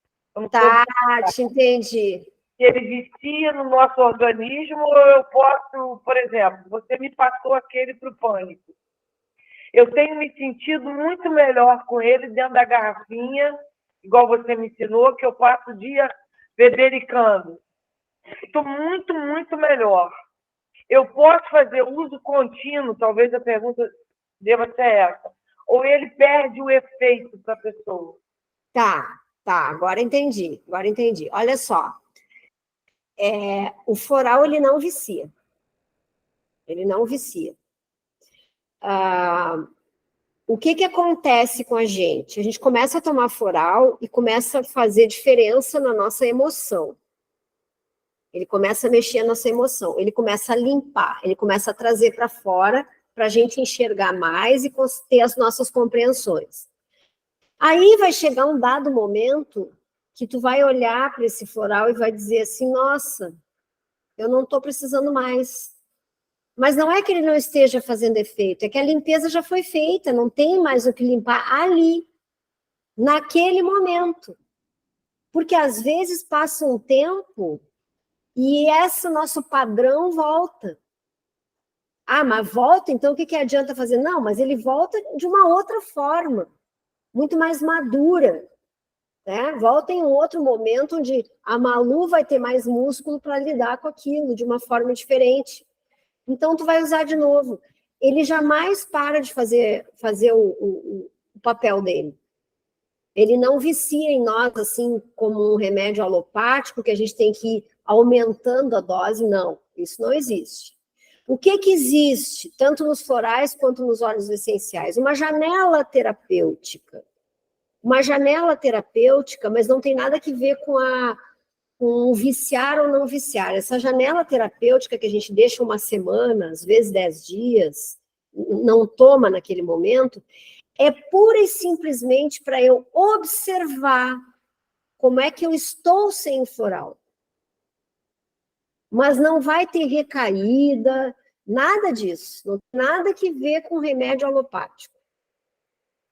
Tá, te entendi. Ele vicia no nosso organismo, ou eu posso, por exemplo, você me passou aquele para o pânico. Eu tenho me sentido muito melhor com ele dentro da garrafinha, igual você me ensinou, que eu passo o dia bebericando. Estou muito, muito melhor. Eu posso fazer uso contínuo, talvez a pergunta deva ser essa, ou ele perde o efeito para a pessoa? Tá, agora entendi. Olha só, o floral ele não vicia. O que acontece com a gente? A gente começa a tomar floral e começa a fazer diferença na nossa emoção. Ele começa a mexer na nossa emoção, ele começa a limpar, ele começa a trazer para fora para a gente enxergar mais e ter as nossas compreensões. Aí vai chegar um dado momento que tu vai olhar para esse floral e vai dizer assim, nossa, eu não estou precisando mais. Mas não é que ele não esteja fazendo efeito, é que a limpeza já foi feita, não tem mais o que limpar ali, naquele momento. Porque às vezes passa um tempo e esse nosso padrão volta. Ah, mas volta, então o que adianta fazer? Não, mas ele volta de uma outra forma, muito mais madura. Né? Volta em um outro momento onde a Malu vai ter mais músculo para lidar com aquilo de uma forma diferente. Então, tu vai usar de novo. Ele jamais para de fazer o papel dele. Ele não vicia em nós, assim, como um remédio alopático, que a gente tem que ir aumentando a dose. Não, isso não existe. O que existe, tanto nos florais quanto nos óleos essenciais? Uma janela terapêutica. Mas não tem nada que ver com o viciar ou não viciar. Essa janela terapêutica que a gente deixa uma semana, às vezes 10 dias, não toma naquele momento, é pura e simplesmente para eu observar como é que eu estou sem o floral. Mas não vai ter recaída, nada disso. Não tem nada que ver com remédio alopático.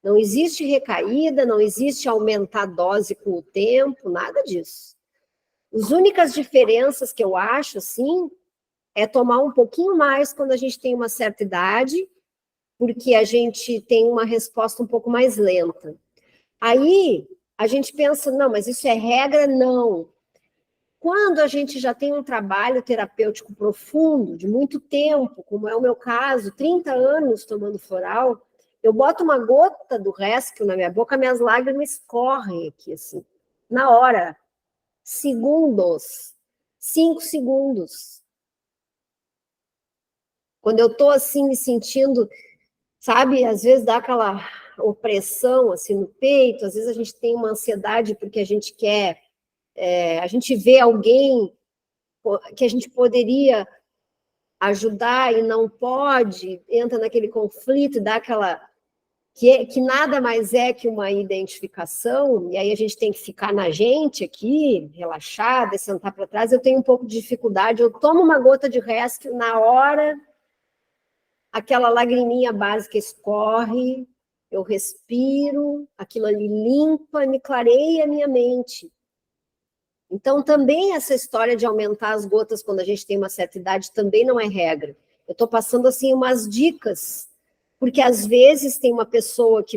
Não existe recaída, não existe aumentar a dose com o tempo, nada disso. As únicas diferenças que eu acho, assim, é tomar um pouquinho mais quando a gente tem uma certa idade, porque a gente tem uma resposta um pouco mais lenta. Aí, a gente pensa, não, mas isso é regra? Não. Quando a gente já tem um trabalho terapêutico profundo, de muito tempo, como é o meu caso, 30 anos tomando floral, eu boto uma gota do Rescue na minha boca, minhas lágrimas correm aqui, assim, na hora. Segundos, 5 segundos. Quando eu estou assim me sentindo, sabe, às vezes dá aquela opressão assim no peito, às vezes a gente tem uma ansiedade porque a gente quer, a gente vê alguém que a gente poderia ajudar e não pode, entra naquele conflito, dá aquela que nada mais é que uma identificação, e aí a gente tem que ficar na gente aqui, relaxada, sentar para trás. Eu tenho um pouco de dificuldade, eu tomo uma gota de Rescue, na hora, aquela lagriminha básica escorre, eu respiro, aquilo ali limpa, me clareia a minha mente. Então, também essa história de aumentar as gotas quando a gente tem uma certa idade também não é regra. Eu estou passando, assim, umas dicas, porque às vezes tem uma pessoa que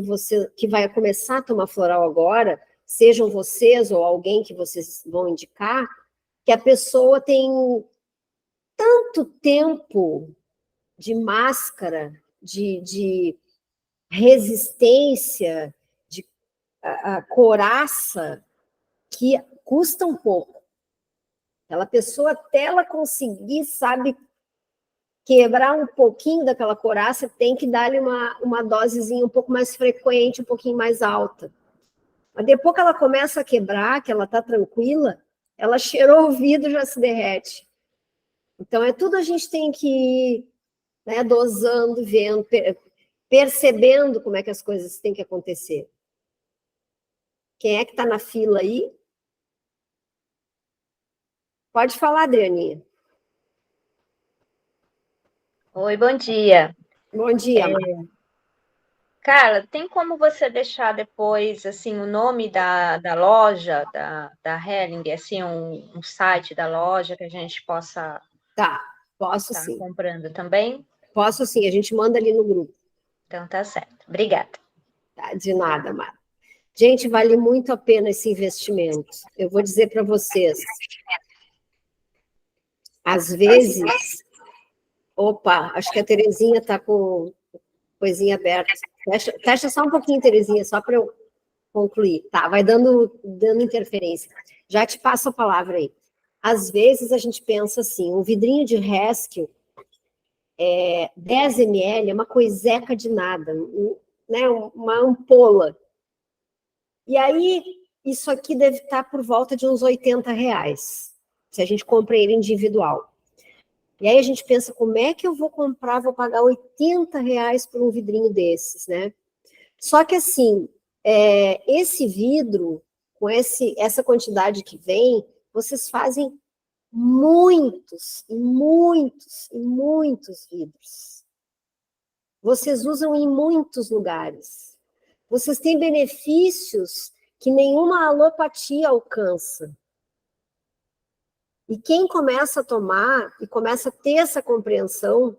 vai começar a tomar floral agora, sejam vocês ou alguém que vocês vão indicar, que a pessoa tem tanto tempo de máscara, de resistência, de coraça, que custa um pouco. Aquela pessoa, até ela conseguir, sabe, quebrar um pouquinho daquela coraça, tem que dar-lhe uma dosezinha um pouco mais frequente, um pouquinho mais alta. Mas depois que ela começa a quebrar, que ela está tranquila, ela cheirou o vidro e já se derrete. Então, é tudo a gente tem que ir, né, dosando, vendo, percebendo como é que as coisas têm que acontecer. Quem é que está na fila aí? Pode falar, Adrianinha. Oi, bom dia. Bom dia, Marta. Carla, tem como você deixar depois, assim, o nome da loja, da Hering, assim, um site da loja que a gente possa Tá, posso estar sim. comprando também? Posso sim, a gente manda ali no grupo. Então, tá certo. Obrigada. Tá, de nada, Marta. Gente, vale muito a pena esse investimento. Eu vou dizer para vocês, às vezes... Opa, acho que a Terezinha está com coisinha aberta. Fecha só um pouquinho, Terezinha, só para eu concluir. Tá, vai dando interferência. Já te passo a palavra aí. Às vezes a gente pensa assim, um vidrinho de Rescue, 10 ml, é uma coiseca de nada, né, uma ampola. E aí, isso aqui deve estar por volta de uns R$ 80, se a gente compra ele individual. E aí a gente pensa, como é que eu vou comprar, vou pagar R$ 80 por um vidrinho desses, né? Só que assim, esse vidro, com essa quantidade que vem, vocês fazem muitos, e muitos, e muitos vidros. Vocês usam em muitos lugares. Vocês têm benefícios que nenhuma alopatia alcança. E quem começa a tomar e começa a ter essa compreensão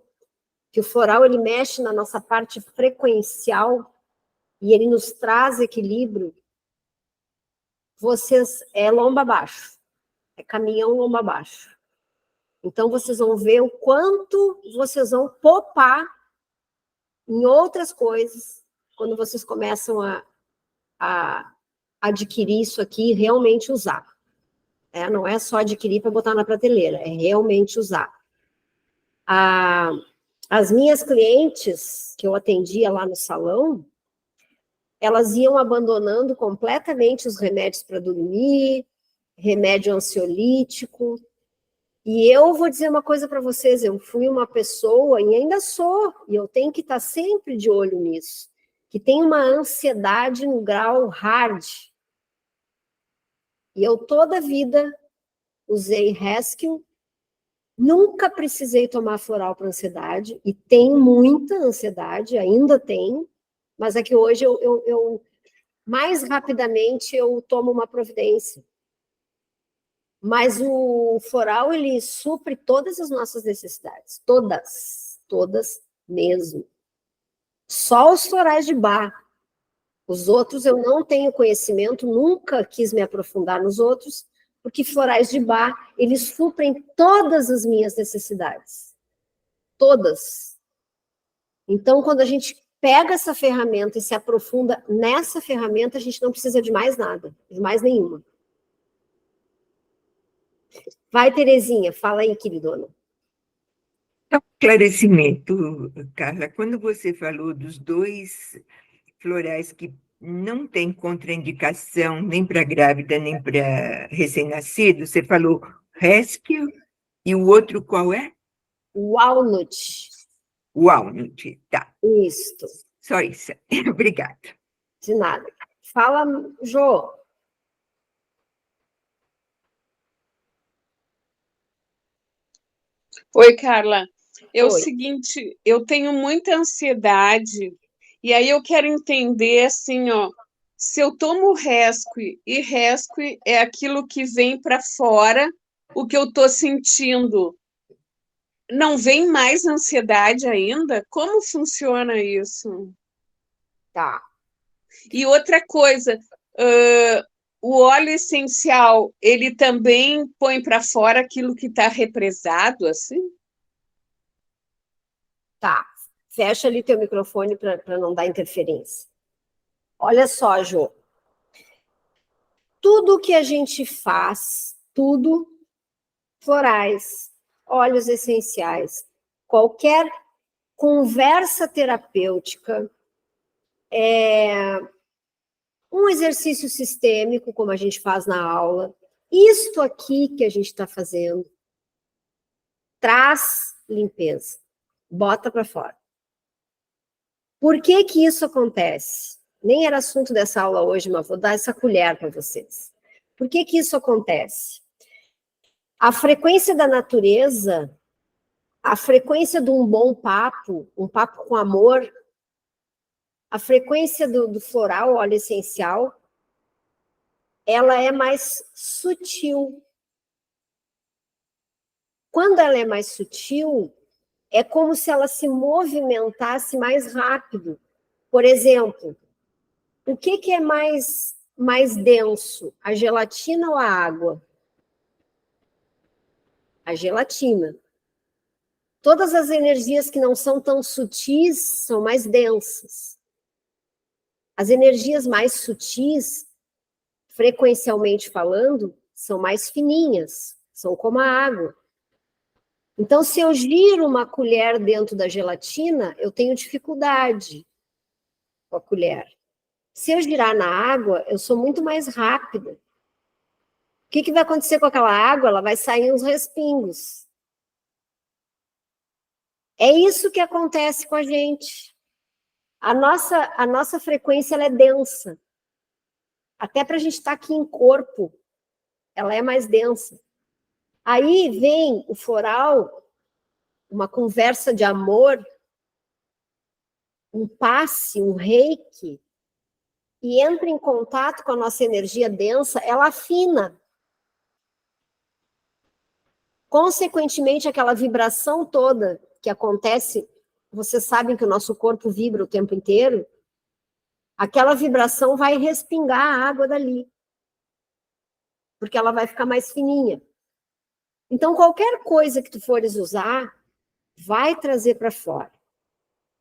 que o floral ele mexe na nossa parte frequencial e ele nos traz equilíbrio, vocês é lomba abaixo, é caminhão lomba abaixo. Então vocês vão ver o quanto vocês vão poupar em outras coisas quando vocês começam a adquirir isso aqui e realmente usar. Não é só adquirir para botar na prateleira, é realmente usar. As minhas clientes que eu atendia lá no salão, elas iam abandonando completamente os remédios para dormir, remédio ansiolítico. E eu vou dizer uma coisa para vocês, eu fui uma pessoa, e ainda sou, e eu tenho que estar sempre de olho nisso, que tem uma ansiedade no grau hard. E eu toda a vida usei Rescue, nunca precisei tomar floral para ansiedade, e tenho muita ansiedade, ainda tenho, mas é que hoje eu mais rapidamente eu tomo uma providência. Mas o floral, ele supre todas as nossas necessidades. Todas mesmo. Só os florais de Bach. Os outros eu não tenho conhecimento, nunca quis me aprofundar nos outros, porque florais de Bach, eles suprem todas as minhas necessidades. Todas. Então, quando a gente pega essa ferramenta e se aprofunda nessa ferramenta, a gente não precisa de mais nada, de mais nenhuma. Vai, Terezinha, fala aí, queridona. Esclarecimento, Carla, quando você falou dos 2 florais que não têm contraindicação nem para grávida, nem para recém-nascido, você falou Rescue e o outro qual é? Walnut. Walnut, tá. Isto. Só isso. Obrigada. De nada. Fala, Jô. Oi, Carla. É o Oi. seguinte, eu tenho muita ansiedade e aí eu quero entender assim, ó, se eu tomo Rescue e Rescue é aquilo que vem para fora, o que eu estou sentindo, não vem mais ansiedade ainda? Como funciona isso? Tá. E outra coisa, o óleo essencial, ele também põe para fora aquilo que está represado, assim? Tá. Fecha ali teu microfone para não dar interferência. Olha só, Jô. Tudo que a gente faz, tudo, florais, óleos essenciais, qualquer conversa terapêutica, um exercício sistêmico, como a gente faz na aula. Isto aqui que a gente está fazendo traz limpeza, bota para fora. Por que que isso acontece? Nem era assunto dessa aula hoje, mas vou dar essa colher para vocês. Por que que isso acontece? A frequência da natureza, a frequência de um bom papo, um papo com amor, a frequência do floral, óleo essencial, ela é mais sutil. Quando ela é mais sutil, é como se ela se movimentasse mais rápido. Por exemplo, o que é mais denso, a gelatina ou a água? A gelatina. Todas as energias que não são tão sutis são mais densas. As energias mais sutis, frequencialmente falando, são mais fininhas, são como a água. Então, se eu giro uma colher dentro da gelatina, eu tenho dificuldade com a colher. Se eu girar na água, eu sou muito mais rápida. O que vai acontecer com aquela água? Ela vai sair uns respingos. É isso que acontece com a gente. A nossa frequência ela é densa. Até para a gente estar aqui em corpo, ela é mais densa. Aí vem o floral, uma conversa de amor, um passe, um reiki, e entra em contato com a nossa energia densa, ela afina. Consequentemente, aquela vibração toda que acontece, vocês sabem que o nosso corpo vibra o tempo inteiro, aquela vibração vai respingar a água dali, porque ela vai ficar mais fininha. Então, qualquer coisa que tu fores usar, vai trazer para fora.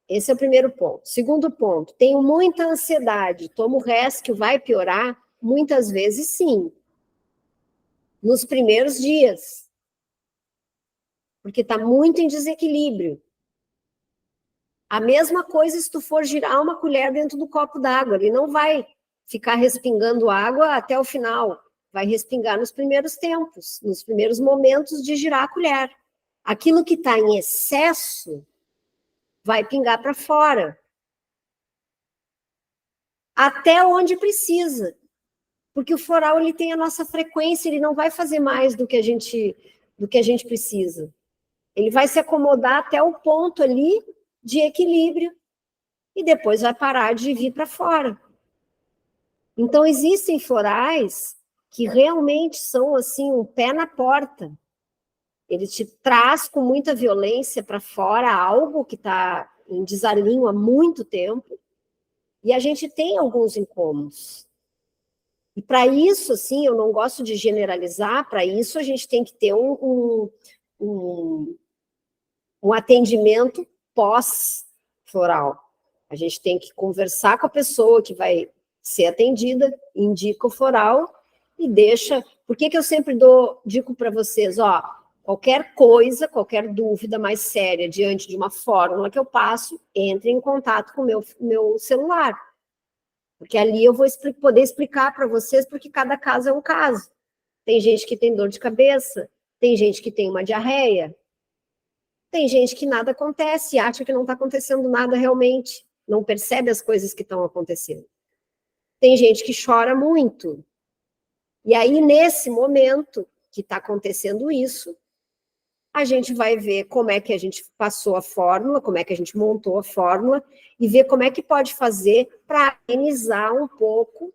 Esse é o primeiro ponto. Segundo ponto, tenho muita ansiedade, tomo Rescue, vai piorar? Muitas vezes, sim. Nos primeiros dias. Porque está muito em desequilíbrio. A mesma coisa se tu for girar uma colher dentro do copo d'água. Ele não vai ficar respingando água até o final. Vai respingar nos primeiros tempos, nos primeiros momentos de girar a colher. Aquilo que está em excesso vai pingar para fora. Até onde precisa. Porque o floral ele tem a nossa frequência, ele não vai fazer mais do que a gente precisa. Ele vai se acomodar até o ponto ali de equilíbrio e depois vai parar de vir para fora. Então, existem florais que realmente são assim um pé na porta. Ele te traz com muita violência para fora algo que está em desalinho há muito tempo, e a gente tem alguns incômodos. E para isso, assim, eu não gosto de generalizar, para isso a gente tem que ter um atendimento pós-floral. A gente tem que conversar com a pessoa que vai ser atendida, indica o floral e deixa... Por que eu sempre digo para vocês, ó, qualquer coisa, qualquer dúvida mais séria diante de uma fórmula que eu passo, entre em contato com o meu celular. Porque ali eu vou poder explicar para vocês, porque cada caso é um caso. Tem gente que tem dor de cabeça, tem gente que tem uma diarreia, tem gente que nada acontece, acha que não está acontecendo nada realmente, não percebe as coisas que estão acontecendo. Tem gente que chora muito. E aí, nesse momento que está acontecendo isso, a gente vai ver como é que a gente passou a fórmula, como é que a gente montou a fórmula, e ver como é que pode fazer para amenizar um pouco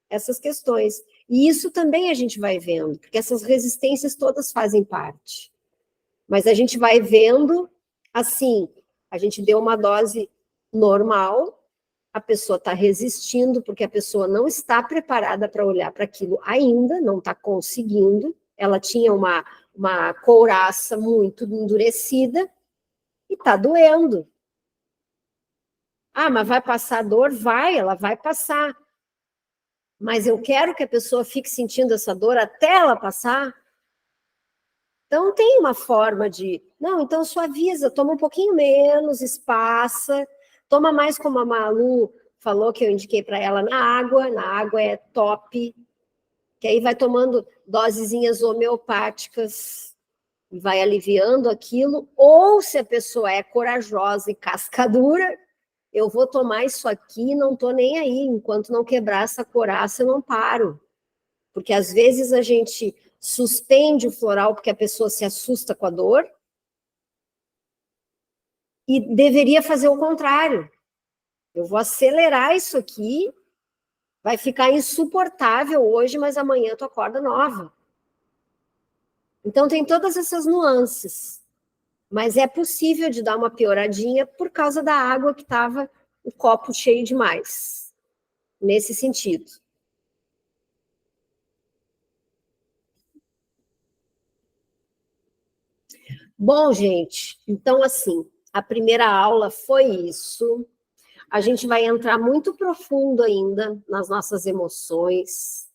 essas questões. E isso também a gente vai vendo, porque essas resistências todas fazem parte. Mas a gente vai vendo, assim, a gente deu uma dose normal, a pessoa está resistindo, porque a pessoa não está preparada para olhar para aquilo ainda, não está conseguindo, ela tinha uma couraça muito endurecida e está doendo. Ah, mas vai passar dor? Vai, ela vai passar. Mas eu quero que a pessoa fique sentindo essa dor até ela passar. Então, tem uma forma de... Não, então suaviza, toma um pouquinho menos, espaça, toma mais como a Malu falou que eu indiquei para ela na água é top, que aí vai tomando dosezinhas homeopáticas, e vai aliviando aquilo, ou se a pessoa é corajosa e cascadura, eu vou tomar isso aqui e não estou nem aí, enquanto não quebrar essa coraça, eu não paro. Porque às vezes a gente suspende o floral porque a pessoa se assusta com a dor, e deveria fazer o contrário. Eu vou acelerar isso aqui, vai ficar insuportável hoje, mas amanhã tu acorda nova. Então tem todas essas nuances. Mas é possível de dar uma pioradinha por causa da água que estava o copo cheio demais. Nesse sentido. Bom, gente, então assim, a primeira aula foi isso. A gente vai entrar muito profundo ainda nas nossas emoções.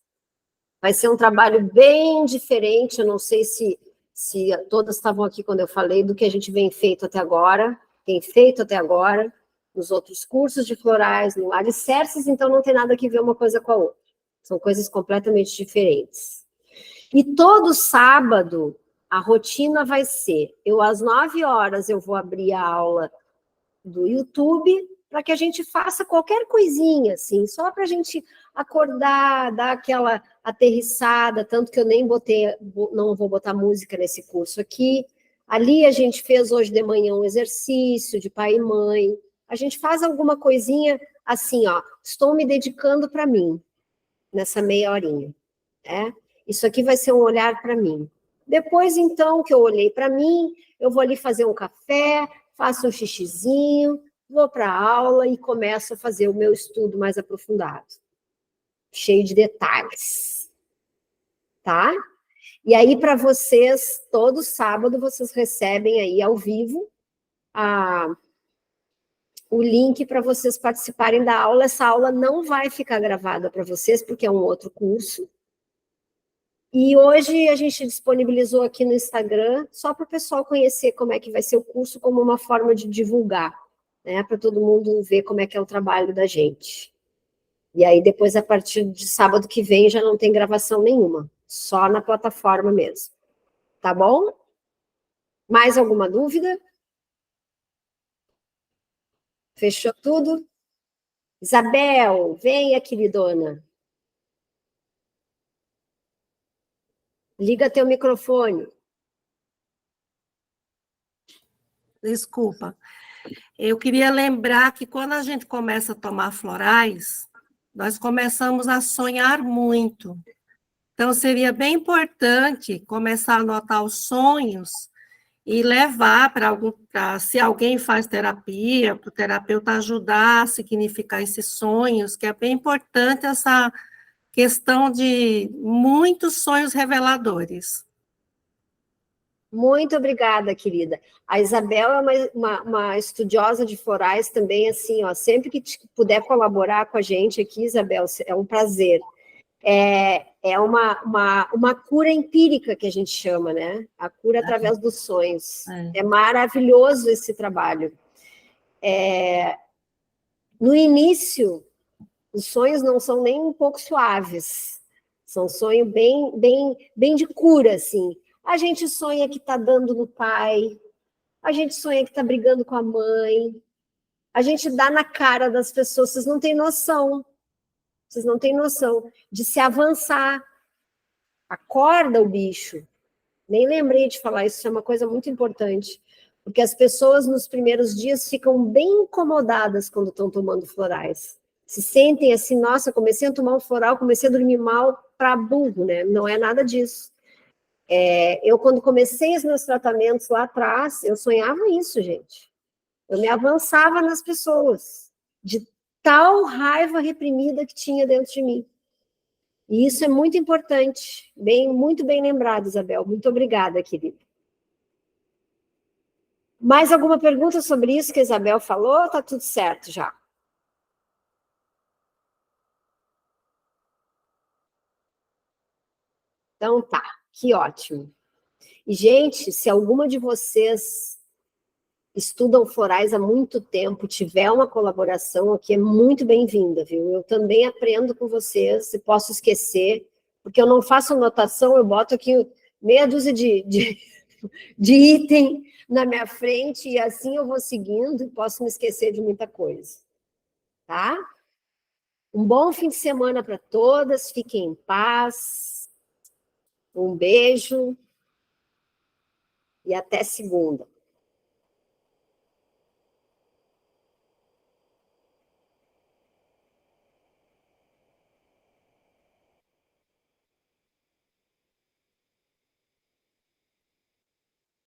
Vai ser um trabalho bem diferente, eu não sei se todas estavam aqui quando eu falei do que a gente tem feito até agora, nos outros cursos de florais, no Alicerces, então não tem nada que ver uma coisa com a outra. São coisas completamente diferentes. E todo sábado, a rotina vai ser, às 9 horas, eu vou abrir a aula do YouTube, para que a gente faça qualquer coisinha, assim, só para a gente acordar, dar aquela aterrissada, tanto que eu nem não vou botar música nesse curso aqui. Ali a gente fez hoje de manhã um exercício de pai e mãe. A gente faz alguma coisinha assim, ó, estou me dedicando para mim, nessa meia horinha, né? Isso aqui vai ser um olhar para mim. Depois, então, que eu olhei para mim, eu vou ali fazer um café, faço um xixizinho, vou para a aula e começo a fazer o meu estudo mais aprofundado, cheio de detalhes, tá? E aí, para vocês, todo sábado, vocês recebem aí ao vivo o link para vocês participarem da aula. Essa aula não vai ficar gravada para vocês, porque é um outro curso. E hoje a gente disponibilizou aqui no Instagram, só para o pessoal conhecer como é que vai ser o curso, como uma forma de divulgar, né? Para todo mundo ver como é que é o trabalho da gente. E aí, depois, a partir de sábado que vem, já não tem gravação nenhuma, só na plataforma mesmo. Tá bom? Mais alguma dúvida? Fechou tudo? Isabel, venha, queridona. Liga teu microfone. Desculpa. Eu queria lembrar que quando a gente começa a tomar florais, nós começamos a sonhar muito. Então, seria bem importante começar a anotar os sonhos e levar se alguém faz terapia, para o terapeuta ajudar a significar esses sonhos, que é bem importante essa questão de muitos sonhos reveladores. Muito obrigada, querida. A Isabel é uma estudiosa de florais também, assim, ó, sempre que puder colaborar com a gente aqui, Isabel, é um prazer. É uma cura empírica que a gente chama, né? A cura através dos sonhos. É maravilhoso esse trabalho. No início, os sonhos não são nem um pouco suaves. São sonhos bem de cura, assim. A gente sonha que está dando no pai, a gente sonha que está brigando com a mãe, a gente dá na cara das pessoas, vocês não têm noção de se avançar. Acorda o bicho. Nem lembrei de falar isso, é uma coisa muito importante, porque as pessoas nos primeiros dias ficam bem incomodadas quando estão tomando florais. Se sentem assim, nossa, comecei a tomar um floral, comecei a dormir mal, para burro, né? Não é nada disso. Eu, quando comecei os meus tratamentos lá atrás, eu sonhava isso, gente. Eu me avançava nas pessoas, de tal raiva reprimida que tinha dentro de mim. E isso é muito importante. Muito bem lembrado, Isabel. Muito obrigada, querida. Mais alguma pergunta sobre isso que a Isabel falou? Tá tudo certo já. Então tá, que ótimo. E, gente, se alguma de vocês estudam florais há muito tempo, tiver uma colaboração aqui, é muito bem-vinda, viu? Eu também aprendo com vocês, se posso esquecer, porque eu não faço anotação, eu boto aqui meia dúzia de item na minha frente, e assim eu vou seguindo, e posso me esquecer de muita coisa, tá? Um bom fim de semana para todas, fiquem em paz, um beijo, e até segunda.